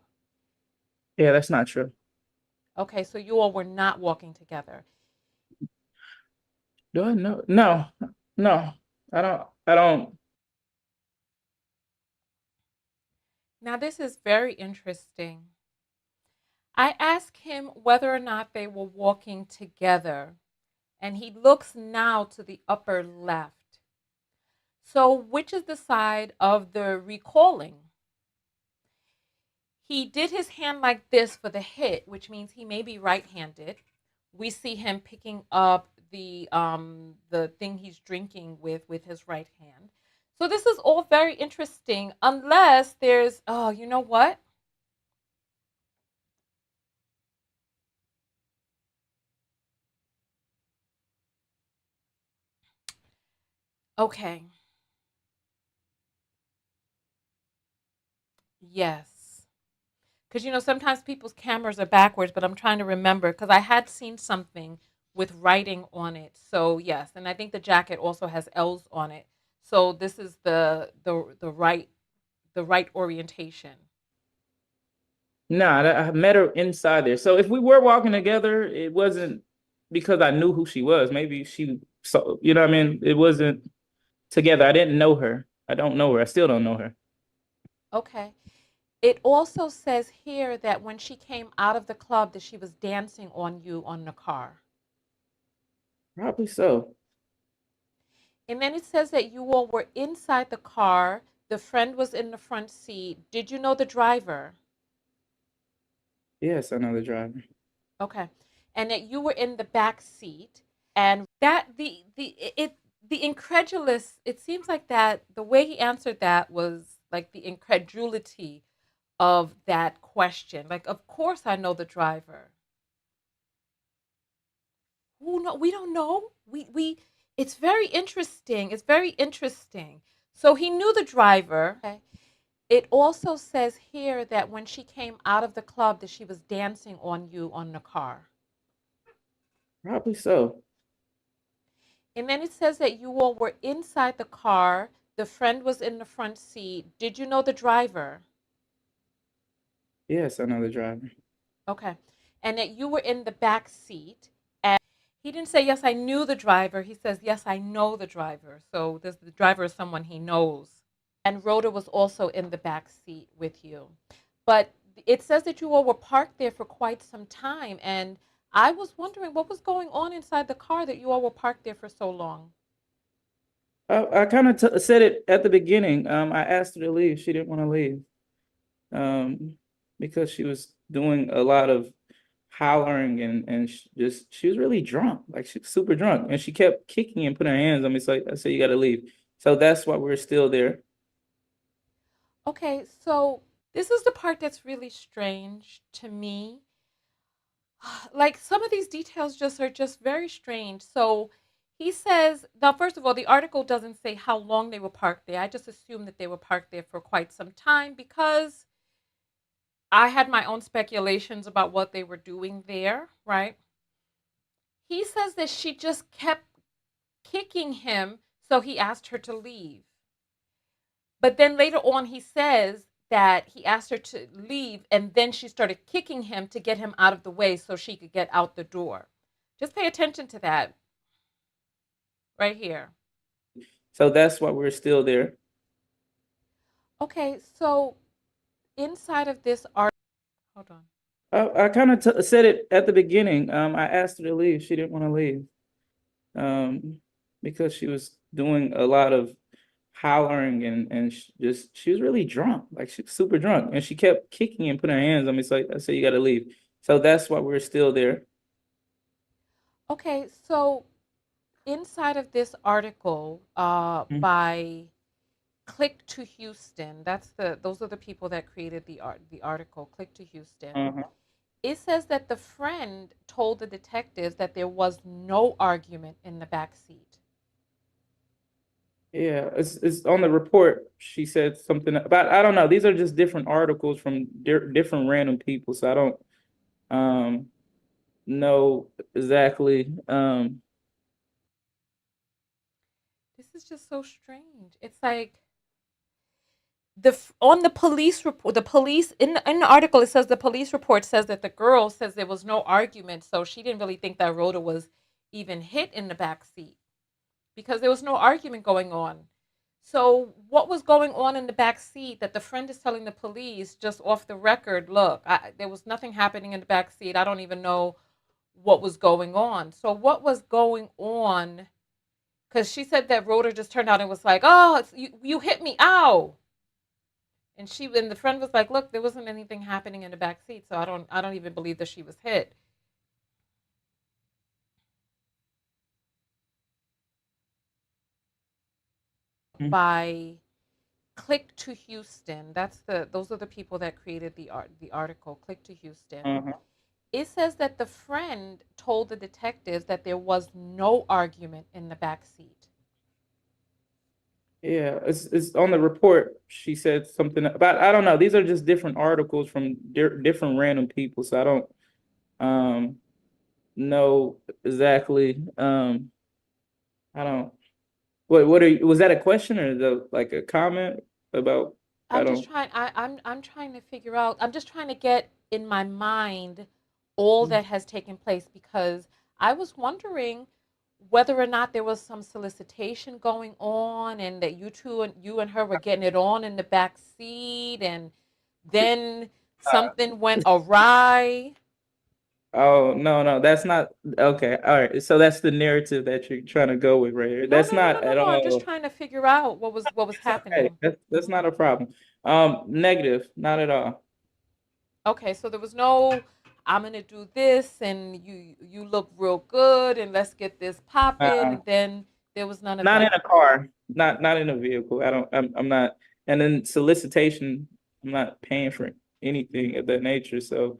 Yeah, that's not true. Okay, so you all were not walking together. Do I know? No, no, I don't. I don't. Now this is very interesting. I asked him whether or not they were walking together, and he looks now to the upper left. So which is the side of the recalling? He did his hand like this for the hit, which means he may be right-handed. We see him picking up the thing he's drinking with his right hand. So this is all very interesting, unless there's oh, you know what? Okay. Yes. Because sometimes people's cameras are backwards, but I'm trying to remember because I had seen something with writing on it. So yes, and I think the jacket also has L's on it. So this is the right orientation. Nah, I met her inside there. So if we were walking together, it wasn't because I knew who she was. Maybe she, so you know what I mean? It wasn't together. I didn't know her. I don't know her. I still don't know her. Okay. It also says here that when she came out of the club that she was dancing on you on the car. Probably so. And then it says that you all were inside the car. The friend was in the front seat. Did you know the driver? Yes, I know the driver. Okay. And that you were in the back seat and that the incredulous, it seems like that the way he answered that was like the incredulity of that question. Like, of course I know the driver. Who know? We don't know. We it's very interesting. It's very interesting. So he knew the driver. Okay. It also says here that when she came out of the club that she was dancing on you on the car. Probably so. And then it says that you all were inside the car. The friend was in the front seat. Did you know the driver? Yes, I know the driver. Okay. And that you were in the back seat. And he didn't say, yes, I knew the driver. He says, yes, I know the driver. So the driver is someone he knows. And Rhoda was also in the back seat with you. But it says that you all were parked there for quite some time. And I was wondering what was going on inside the car that you all were parked there for so long. I kind of said it at the beginning. I asked her to leave. She didn't want to leave. Because she was doing a lot of hollering and she was really drunk, like she was super drunk, and she kept kicking and putting her hands on me. So I said, "You got to leave." So that's why we're still there. Okay, so this is the part that's really strange to me. Like some of these details just are just very strange. So he says, now first of all, the article doesn't say how long they were parked there. I just assumed that they were parked there for quite some time because I had my own speculations about what they were doing there, right? He says that she just kept kicking him, so he asked her to leave. But then later on, he says that he asked her to leave, and then she started kicking him to get him out of the way so she could get out the door. Just pay attention to that right here. So that's why we're still there. Okay, so inside of this art, hold on. I kind of said it at the beginning. I asked her to leave. She didn't want to leave because she was doing a lot of hollering and she was really drunk, like she was super drunk, and she kept kicking and putting her hands on me. So I said, "You got to leave." So that's why we're still there. Okay, so inside of this article Mhm. by Click to Houston, those are the people that created the article. Click to Houston. Uh-huh. It says that the friend told the detectives that there was no argument in the back seat. Yeah, it's on the report. She said something about, I don't know. These are just different articles from different random people, so I don't um know exactly. This is just so strange. It's like on the police report, the police in the article, it says the police report says that the girl says there was no argument, so she didn't really think that Rhoda was even hit in the back seat because there was no argument going on. So what was going on in the back seat that the friend is telling the police just off the record? Look, there was nothing happening in the back seat. I don't even know what was going on. So what was going on? Because she said that Rhoda just turned out and was like, "Oh, you hit me, ow!" And the friend was like, "Look, there wasn't anything happening in the back seat, so I don't even believe that she was hit." By Click to Houston. Those are the people that created the article. Click to Houston. Uh-huh. It says that the friend told the detectives that there was no argument in the back seat. Yeah, it's on the report. She said something about, I don't know. These are just different articles from different random people, so I don't um know exactly. I don't. What are you, was that a question or like a comment about? I I'm just don't. trying. I'm trying to figure out. I'm just trying to get in my mind all that has taken place because I was wondering whether or not there was some solicitation going on and that you and her were getting it on in the back seat and then something went awry. Oh, no, no, that's not okay. All right, so that's the narrative that you're trying to go with right here. No, That's no, no, no, not no, at no. I'm just all. trying to figure out what was It's okay. happening. That's not a problem. Negative, not at all. Okay, so there was no I'm gonna do this and you look real good and let's get this popping Uh, and then there was none of Not in that. a car, not in a vehicle. I don't. I'm not. And then solicitation, I'm not paying for anything of that nature. So,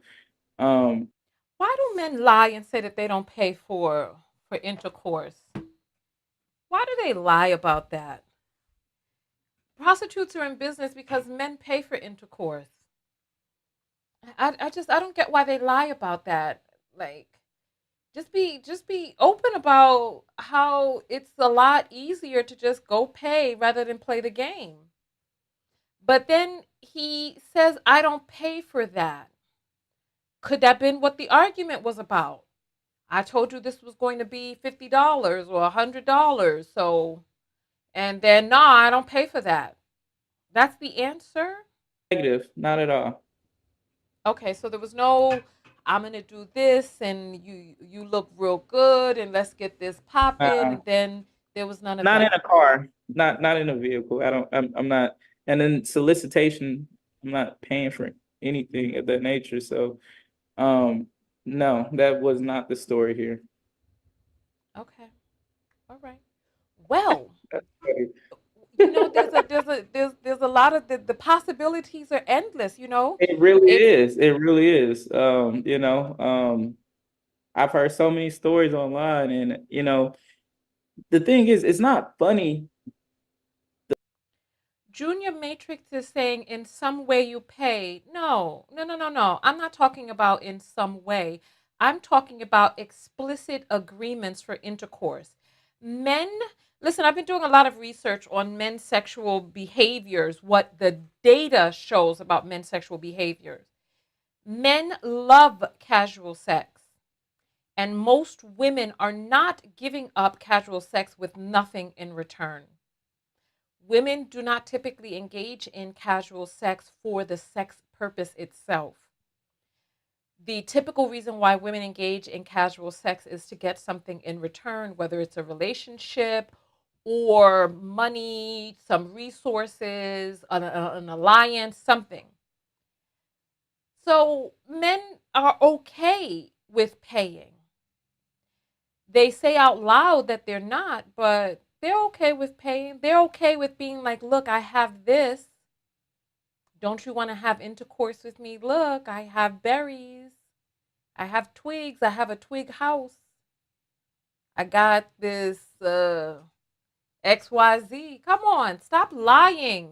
um, Why do men lie and say that they don't pay for intercourse? Why do they lie about that? Prostitutes are in business because men pay for intercourse. I don't get why they lie about that. Like just be open about how it's a lot easier to just go pay rather than play the game. But then he says I don't pay for that. Could that been what the argument was about? I told you this was going to be $50 or $100, so and then no, I don't pay for that. That's the answer. negative, not at all. Okay, so there was no I'm gonna do this and you look real good and let's get this popping Uh, and then there was none of Not in that. a car, not in a vehicle. I don't. I'm not. And then solicitation, I'm not paying for anything of that nature. So, um, no, that was not the story here. Okay. All right. Well, That's funny. there's a lot of the possibilities are endless, It really If is. It really is. I've heard so many stories online, and the thing is, it's not funny. Junior Matrix is saying in some way you pay. No, no, no, no, no. I'm not talking about in some way. I'm talking about explicit agreements for intercourse. Men Listen, I've been doing a lot of research on men's sexual behaviors, what the data shows about men's sexual behaviors. Men love casual sex, and most women are not giving up casual sex with nothing in return. Women do not typically engage in casual sex for the sex purpose itself. The typical reason why women engage in casual sex is to get something in return, whether it's a relationship or money, some resources, an alliance, something. So men are okay with paying. They say out loud that they're not, but they're okay with paying. They're okay with being like, look, I have this. Don't you want to have intercourse with me? Look, I have berries. I have twigs. I have a twig house. I got this XYZ. Come on, stop lying.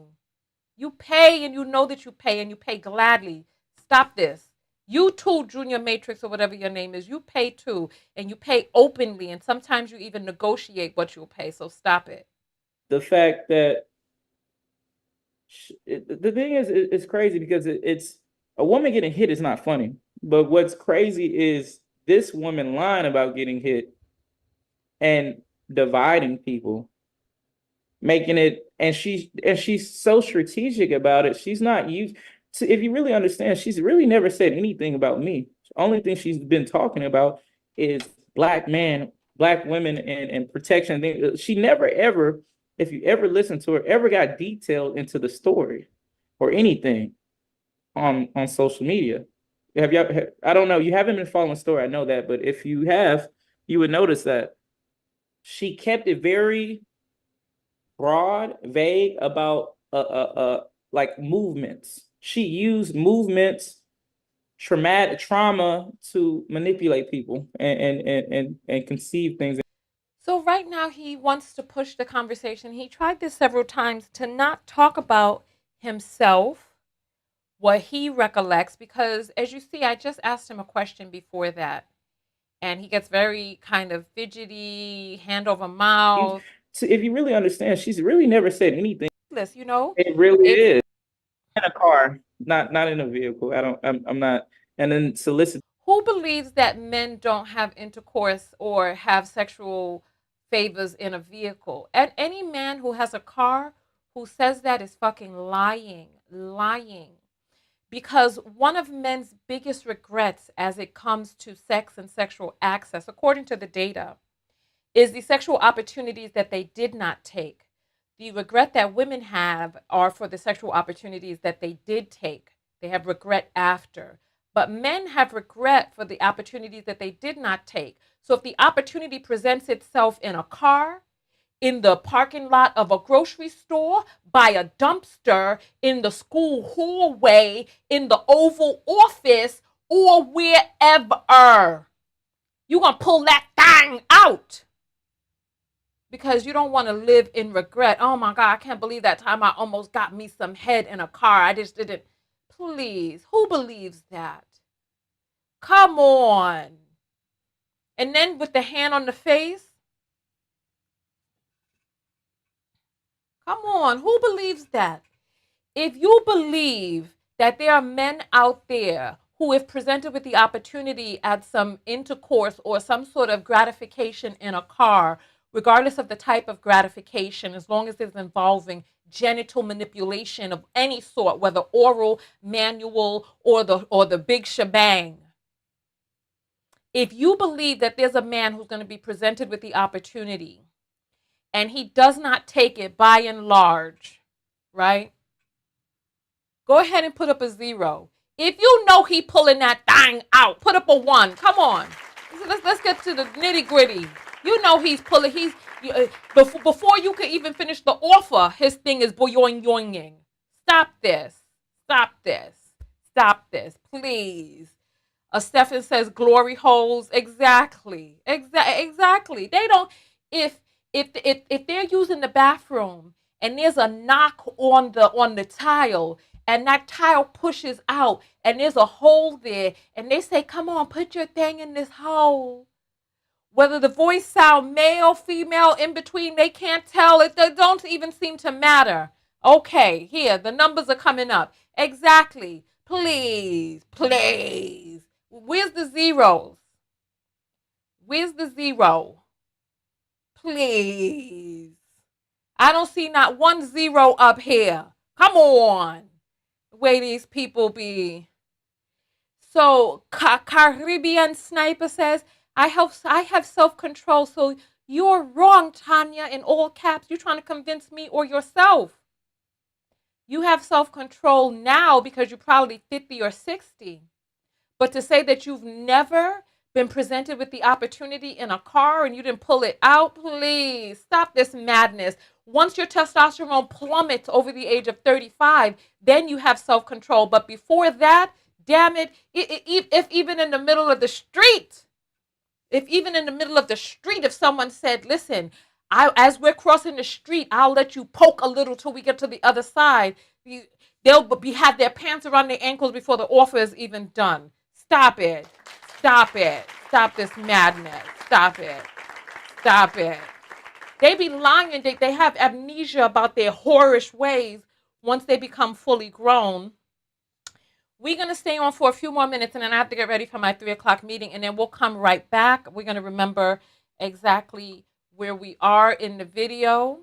You pay and you know that you pay and you pay gladly. Stop this. You too, Junior Matrix or whatever your name is, you pay too. And you pay openly. And sometimes you even negotiate what you'll pay. So stop it. The fact that the thing is, it's crazy because it's a woman getting hit is not funny. But what's crazy is this woman lying about getting hit and dividing people, making it, and she's so strategic about it. She's not used to, if you really understand, she's really never said anything about me. The only thing she's been talking about is black men, black women, and protection. She never ever, if you ever listen to her, ever got detailed into the story or anything on social media. Have you? I don't know. You haven't been following the story. I know that, but if you have, you would notice that she kept it very broad, vague about like movements. She used movements, traumatic trauma to manipulate people and conceive things. So right now he wants to push the conversation. He tried this several times to not talk about himself, what he recollects, because as you see, I just asked him a question before that. And he gets very kind of fidgety, hand over mouth. So if you really understand, she's really never said anything. You know, It really if is in a car, not in a vehicle. I'm not. And then solicit. who believes that men don't have intercourse or have sexual favors in a vehicle? And any man who has a car who says that is fucking lying, lying. Because one of men's biggest regrets as it comes to sex and sexual access, according to the data, is the sexual opportunities that they did not take. The regret that women have are for the sexual opportunities that they did take. They have regret after. But men have regret for the opportunities that they did not take. So if the opportunity presents itself in a car, in the parking lot of a grocery store, by a dumpster, in the school hallway, in the Oval Office, or wherever, you're going to pull that thing out because you don't want to live in regret. Oh my God, I can't believe that time I almost got me some head in a car. I just didn't. Please, who believes that? Come on. And then with the hand on the face, come on, who believes that? If you believe that there are men out there who, if presented with the opportunity at some intercourse or some sort of gratification in a car, regardless of the type of gratification, as long as it's involving genital manipulation of any sort, whether oral, manual, or the big shebang. If you believe that there's a man who's going to be presented with the opportunity and he does not take it by and large, right? Go ahead and put up a 0. If you know he pulling that thing out, put up a 1. Come on. Let's get to the nitty gritty. You know he's pulling. Before you can even finish the offer, his thing is boyoing yoinging. Stop this. Stop this. Stop this, please. Stefan says glory holes. Exactly. Exactly. They don't. If they're using the bathroom and there's a knock on the tile and that tile pushes out and there's a hole there and they say, come on, put your thing in this hole. Whether the voice sound male, female, in between, they can't tell. They don't even seem to matter. Okay, here, the numbers are coming up. Exactly. Please, please. Where's the zeros? Where's the zero? Please. I don't see not one zero up here. Come on. The way these people be. So Caribbean Sniper says, I have self-control. So you're wrong, Tonya, in all caps. You're trying to convince me or yourself. You have self-control now because you're probably 50 or 60. But to say that you've never been presented with the opportunity in a car and you didn't pull it out, please stop this madness. Once your testosterone plummets over the age of 35, then you have self-control. But before that, damn it, if even in the middle of the street, if someone said, listen, as we're crossing the street, I'll let you poke a little till we get to the other side. They'll have their pants around their ankles before the offer is even done. Stop it. Stop it. Stop this madness. Stop it. Stop it. They be lying. They have amnesia about their whorish ways once they become fully grown. We're going to stay on for a few more minutes, and then I have to get ready for my 3 o'clock meeting, and then we'll come right back. We're going to remember exactly where we are in the video.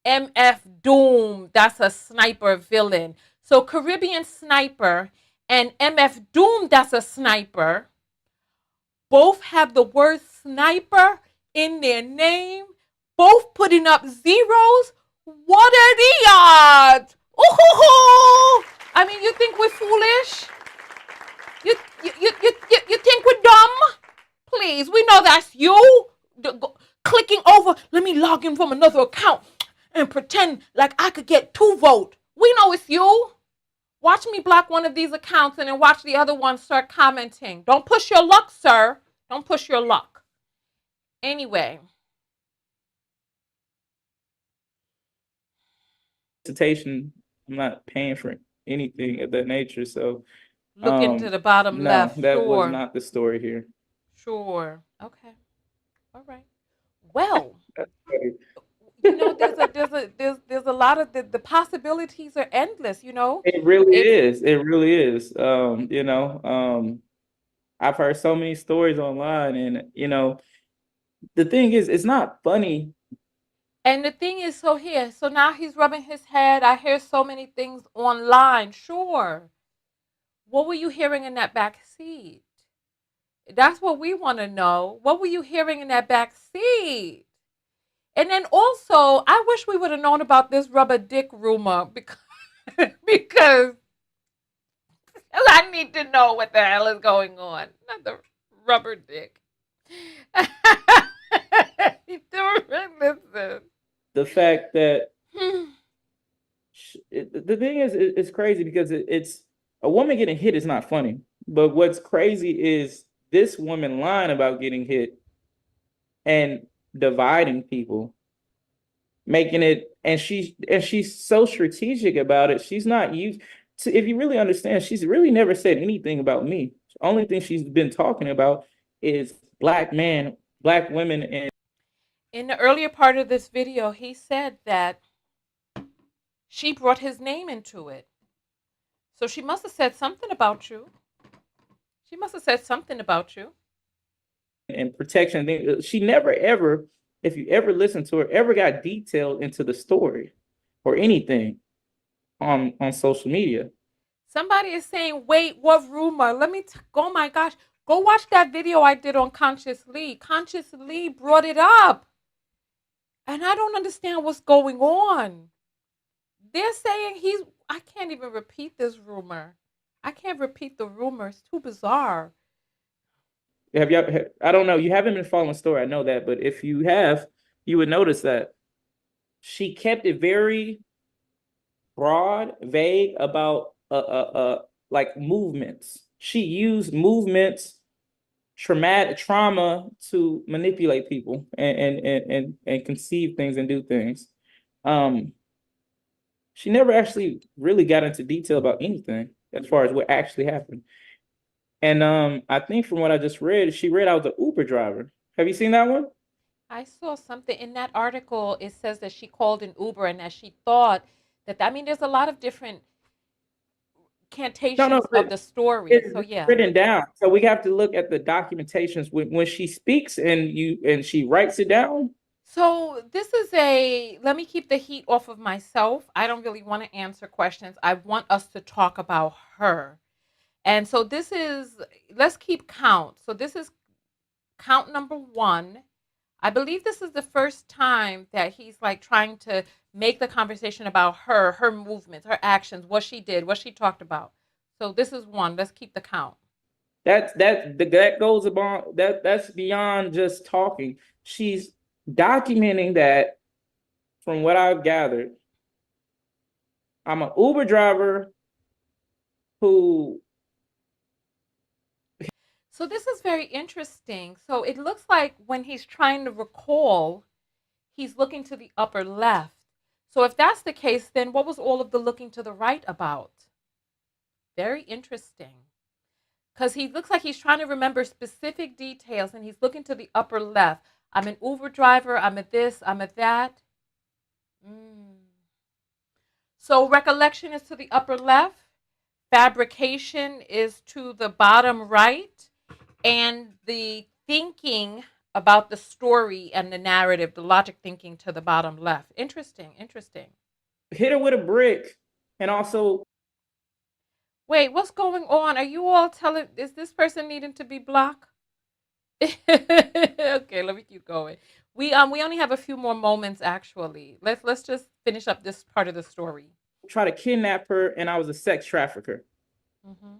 MF Doom, that's a sniper villain. So Caribbean Sniper and MF Doom, that's a sniper, both have the word sniper in their name, both putting up zeros. What are the odds? Ooh, I mean, you think we're foolish? You think we're dumb? Please, we know that's you. Clicking over, let me log in from another account and pretend like I could get 2 votes. We know it's you. Watch me block one of these accounts and then watch the other one start commenting. Don't push your luck, sir. Don't push your luck. Anyway. I'm not paying for anything of that nature. So look into the bottom left. That was not the story here. Sure. Okay. All right. Well, you know, there's a lot of the possibilities are endless, you know. It really is. It really is. You know, I've heard so many stories online, and you know, the thing is, it's not funny. And the thing is, so now he's rubbing his head. I hear so many things online. Sure. What were you hearing in that back seat? That's what we want to know. What were you hearing in that back seat? And then also, I wish we would have known about this rubber dick rumor because I need to know what the hell is going on. Not the rubber dick. Listen. The fact that the thing is, it's crazy because it's a woman getting hit is not funny. But what's crazy is this woman lying about getting hit and dividing people, making it, and she's so strategic about it. She's not used to, if you really understand, she's really never said anything about me. The only thing she's been talking about is black men, black women. And in the earlier part of this video, he said that she brought his name into it. So she must have said something about you. She must have said something about you. And protection. She never ever, if you ever listen to her, ever got detailed into the story or anything on social media. Somebody is saying, wait, what rumor? Let me, oh my gosh, go watch that video I did on Conscious Lee. Conscious Lee brought it up. And I don't understand what's going on. They're saying I can't even repeat this rumor. I can't repeat the rumor. It's too bizarre. I don't know. You haven't been following the story. I know that. But if you have, you would notice that she kept it very broad, vague about like movements. She used movements, trauma to manipulate people and conceive things and do things. She never actually really got into detail about anything as far as what actually happened. And I think from what I just read, she read I was an Uber driver. Have you seen that one? I saw something in that article. It says that she called an Uber and that she thought that, I mean, there's a lot of different No, no, cantations but of the story. it's So yeah. written down. So we have to look at the documentations when she speaks and she writes it down. So this is a, let me keep the heat off of myself. I don't really want to answer questions. I want us to talk about her. And so this is, let's keep count. So this is count number one. I believe this is the first time that he's like trying to make the conversation about her, her movements, her actions, what she did, what she talked about. So this is one. Let's keep the count. That goes about that's beyond just talking. She's documenting that from what I've gathered. I'm an Uber driver who So this is very interesting. So it looks like when he's trying to recall, he's looking to the upper left. So if that's the case, then what was all of the looking to the right about? Very interesting. Because he looks like he's trying to remember specific details and he's looking to the upper left. I'm an Uber driver. I'm at this. I'm at that. Mm. So recollection is to the upper left. Fabrication is to the bottom right. And the thinking about the story and the narrative, the logic thinking to the bottom left. Interesting. Interesting. hit her with a brick and also Wait, what's going on? Are you all telling, is this person needing to be blocked? Okay, let me keep going. We only have a few more moments actually. Let's just finish up this part of the story. try to kidnap her and I was a sex trafficker. Mm-hmm.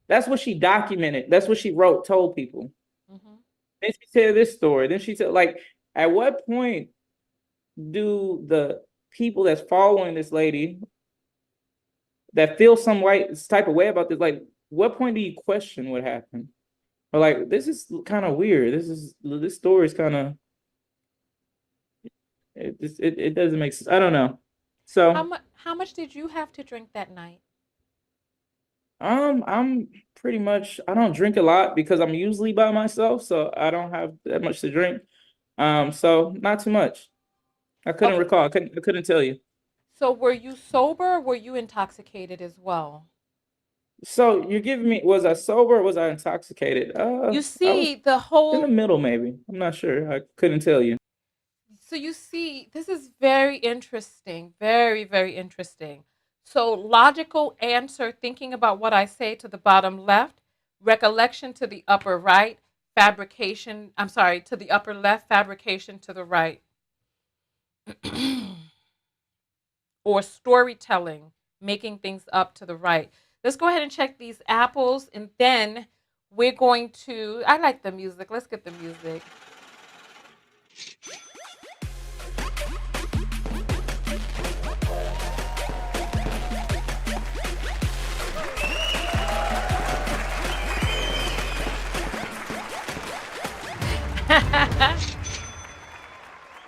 That's what she documented. That's what she wrote, told people. Mm-hmm. Then she said this story. Then she said, like, at what point do the people that's following this lady that feel some type of way about this, like, what point do you question what happened? Or like, this is kind of weird. This story is kind of it doesn't make sense. I don't know. So How much did you have to drink that night? I'm pretty much I don't drink a lot because I'm usually by myself, so I don't have that much to drink. So not too much. I couldn't Okay. recall. I couldn't tell you. So were you sober or were you intoxicated as well? So you're giving me was I sober or was I intoxicated? You I was see the in the whole middle maybe. I'm not sure. I couldn't tell you. So you see, this is very interesting, very, very interesting. So logical answer, thinking about what I say to the bottom left, recollection to the upper right, fabrication, I'm sorry, to the upper left, fabrication to the right. Or storytelling, making things up to the right. Let's go ahead and check these apples and then we're going to, I like the music. Let's get the music.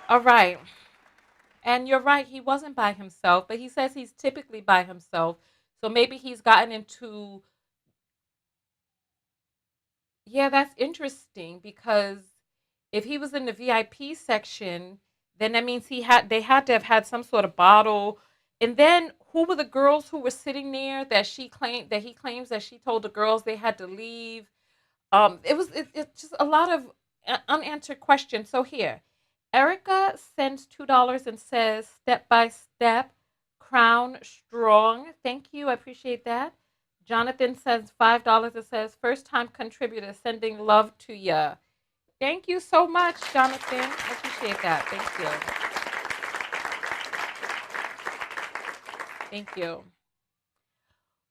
All right. And you're right, he wasn't by himself, but he says he's typically by himself. So maybe he's gotten into, yeah, that's interesting because if he was in the VIP section, then that means they had to have had some sort of bottle. And then who were the girls who were sitting there that he claims that she told the girls they had to leave? It's just a lot of unanswered questions. So here, Erica sends $2 and says step by step, crown strong. Thank you, I appreciate that. Jonathan sends $5 and says first time contributor sending love to ya. Thank you so much, Jonathan. I appreciate that. Thank you. Thank you.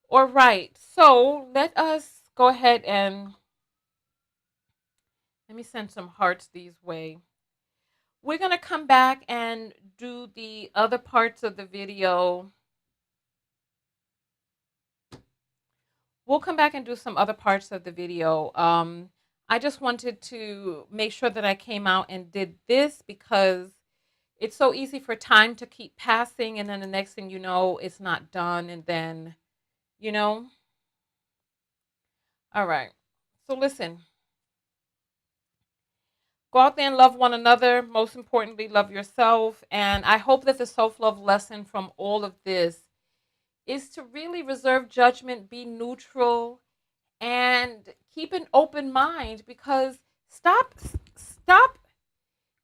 All right. So let us go ahead and let me send some hearts these way. We're going to come back and do the other parts of the video. We'll come back and do some other parts of the video. I just wanted to make sure that I came out and did this because it's so easy for time to keep passing. And then the next thing you know, it's not done. And then, you know, all right. So listen, Go out there and love one another. Most importantly, love yourself. And I hope that the self-love lesson from all of this is to really reserve judgment, be neutral, and keep an open mind, because stop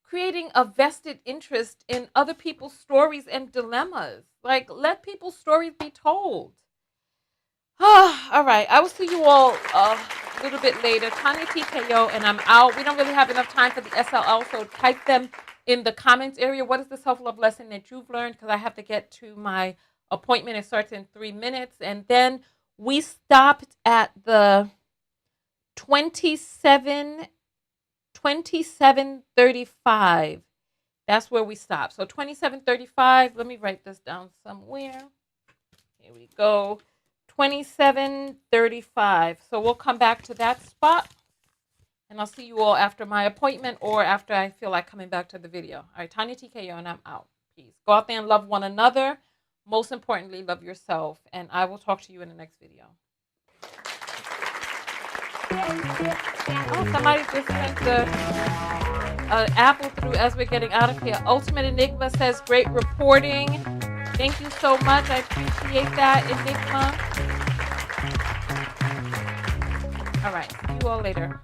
creating a vested interest in other people's stories and dilemmas. Like, let people's stories be told. All right. I will see you all a little bit later. Tonya TKO, and I'm out. We don't really have enough time for the SLL, so type them in the comments area. What is the self-love lesson that you've learned? Because I have to get to my appointment. It starts in 3 minutes. And then we stopped at the 27:35. That's where we stopped. So 27:35. Let me write this down somewhere. Here we go. 27:35. So we'll come back to that spot, and I'll see you all after my appointment or after I feel like coming back to the video. All right, Tonya TKO, and I'm out. Peace. Go out there and love one another. Most importantly, love yourself, and I will talk to you in the next video. Oh, somebody just sent the apple through as we're getting out of here. Ultimate Enigma says, great reporting. Thank you so much. I appreciate that, Enigma. All right. See you all later.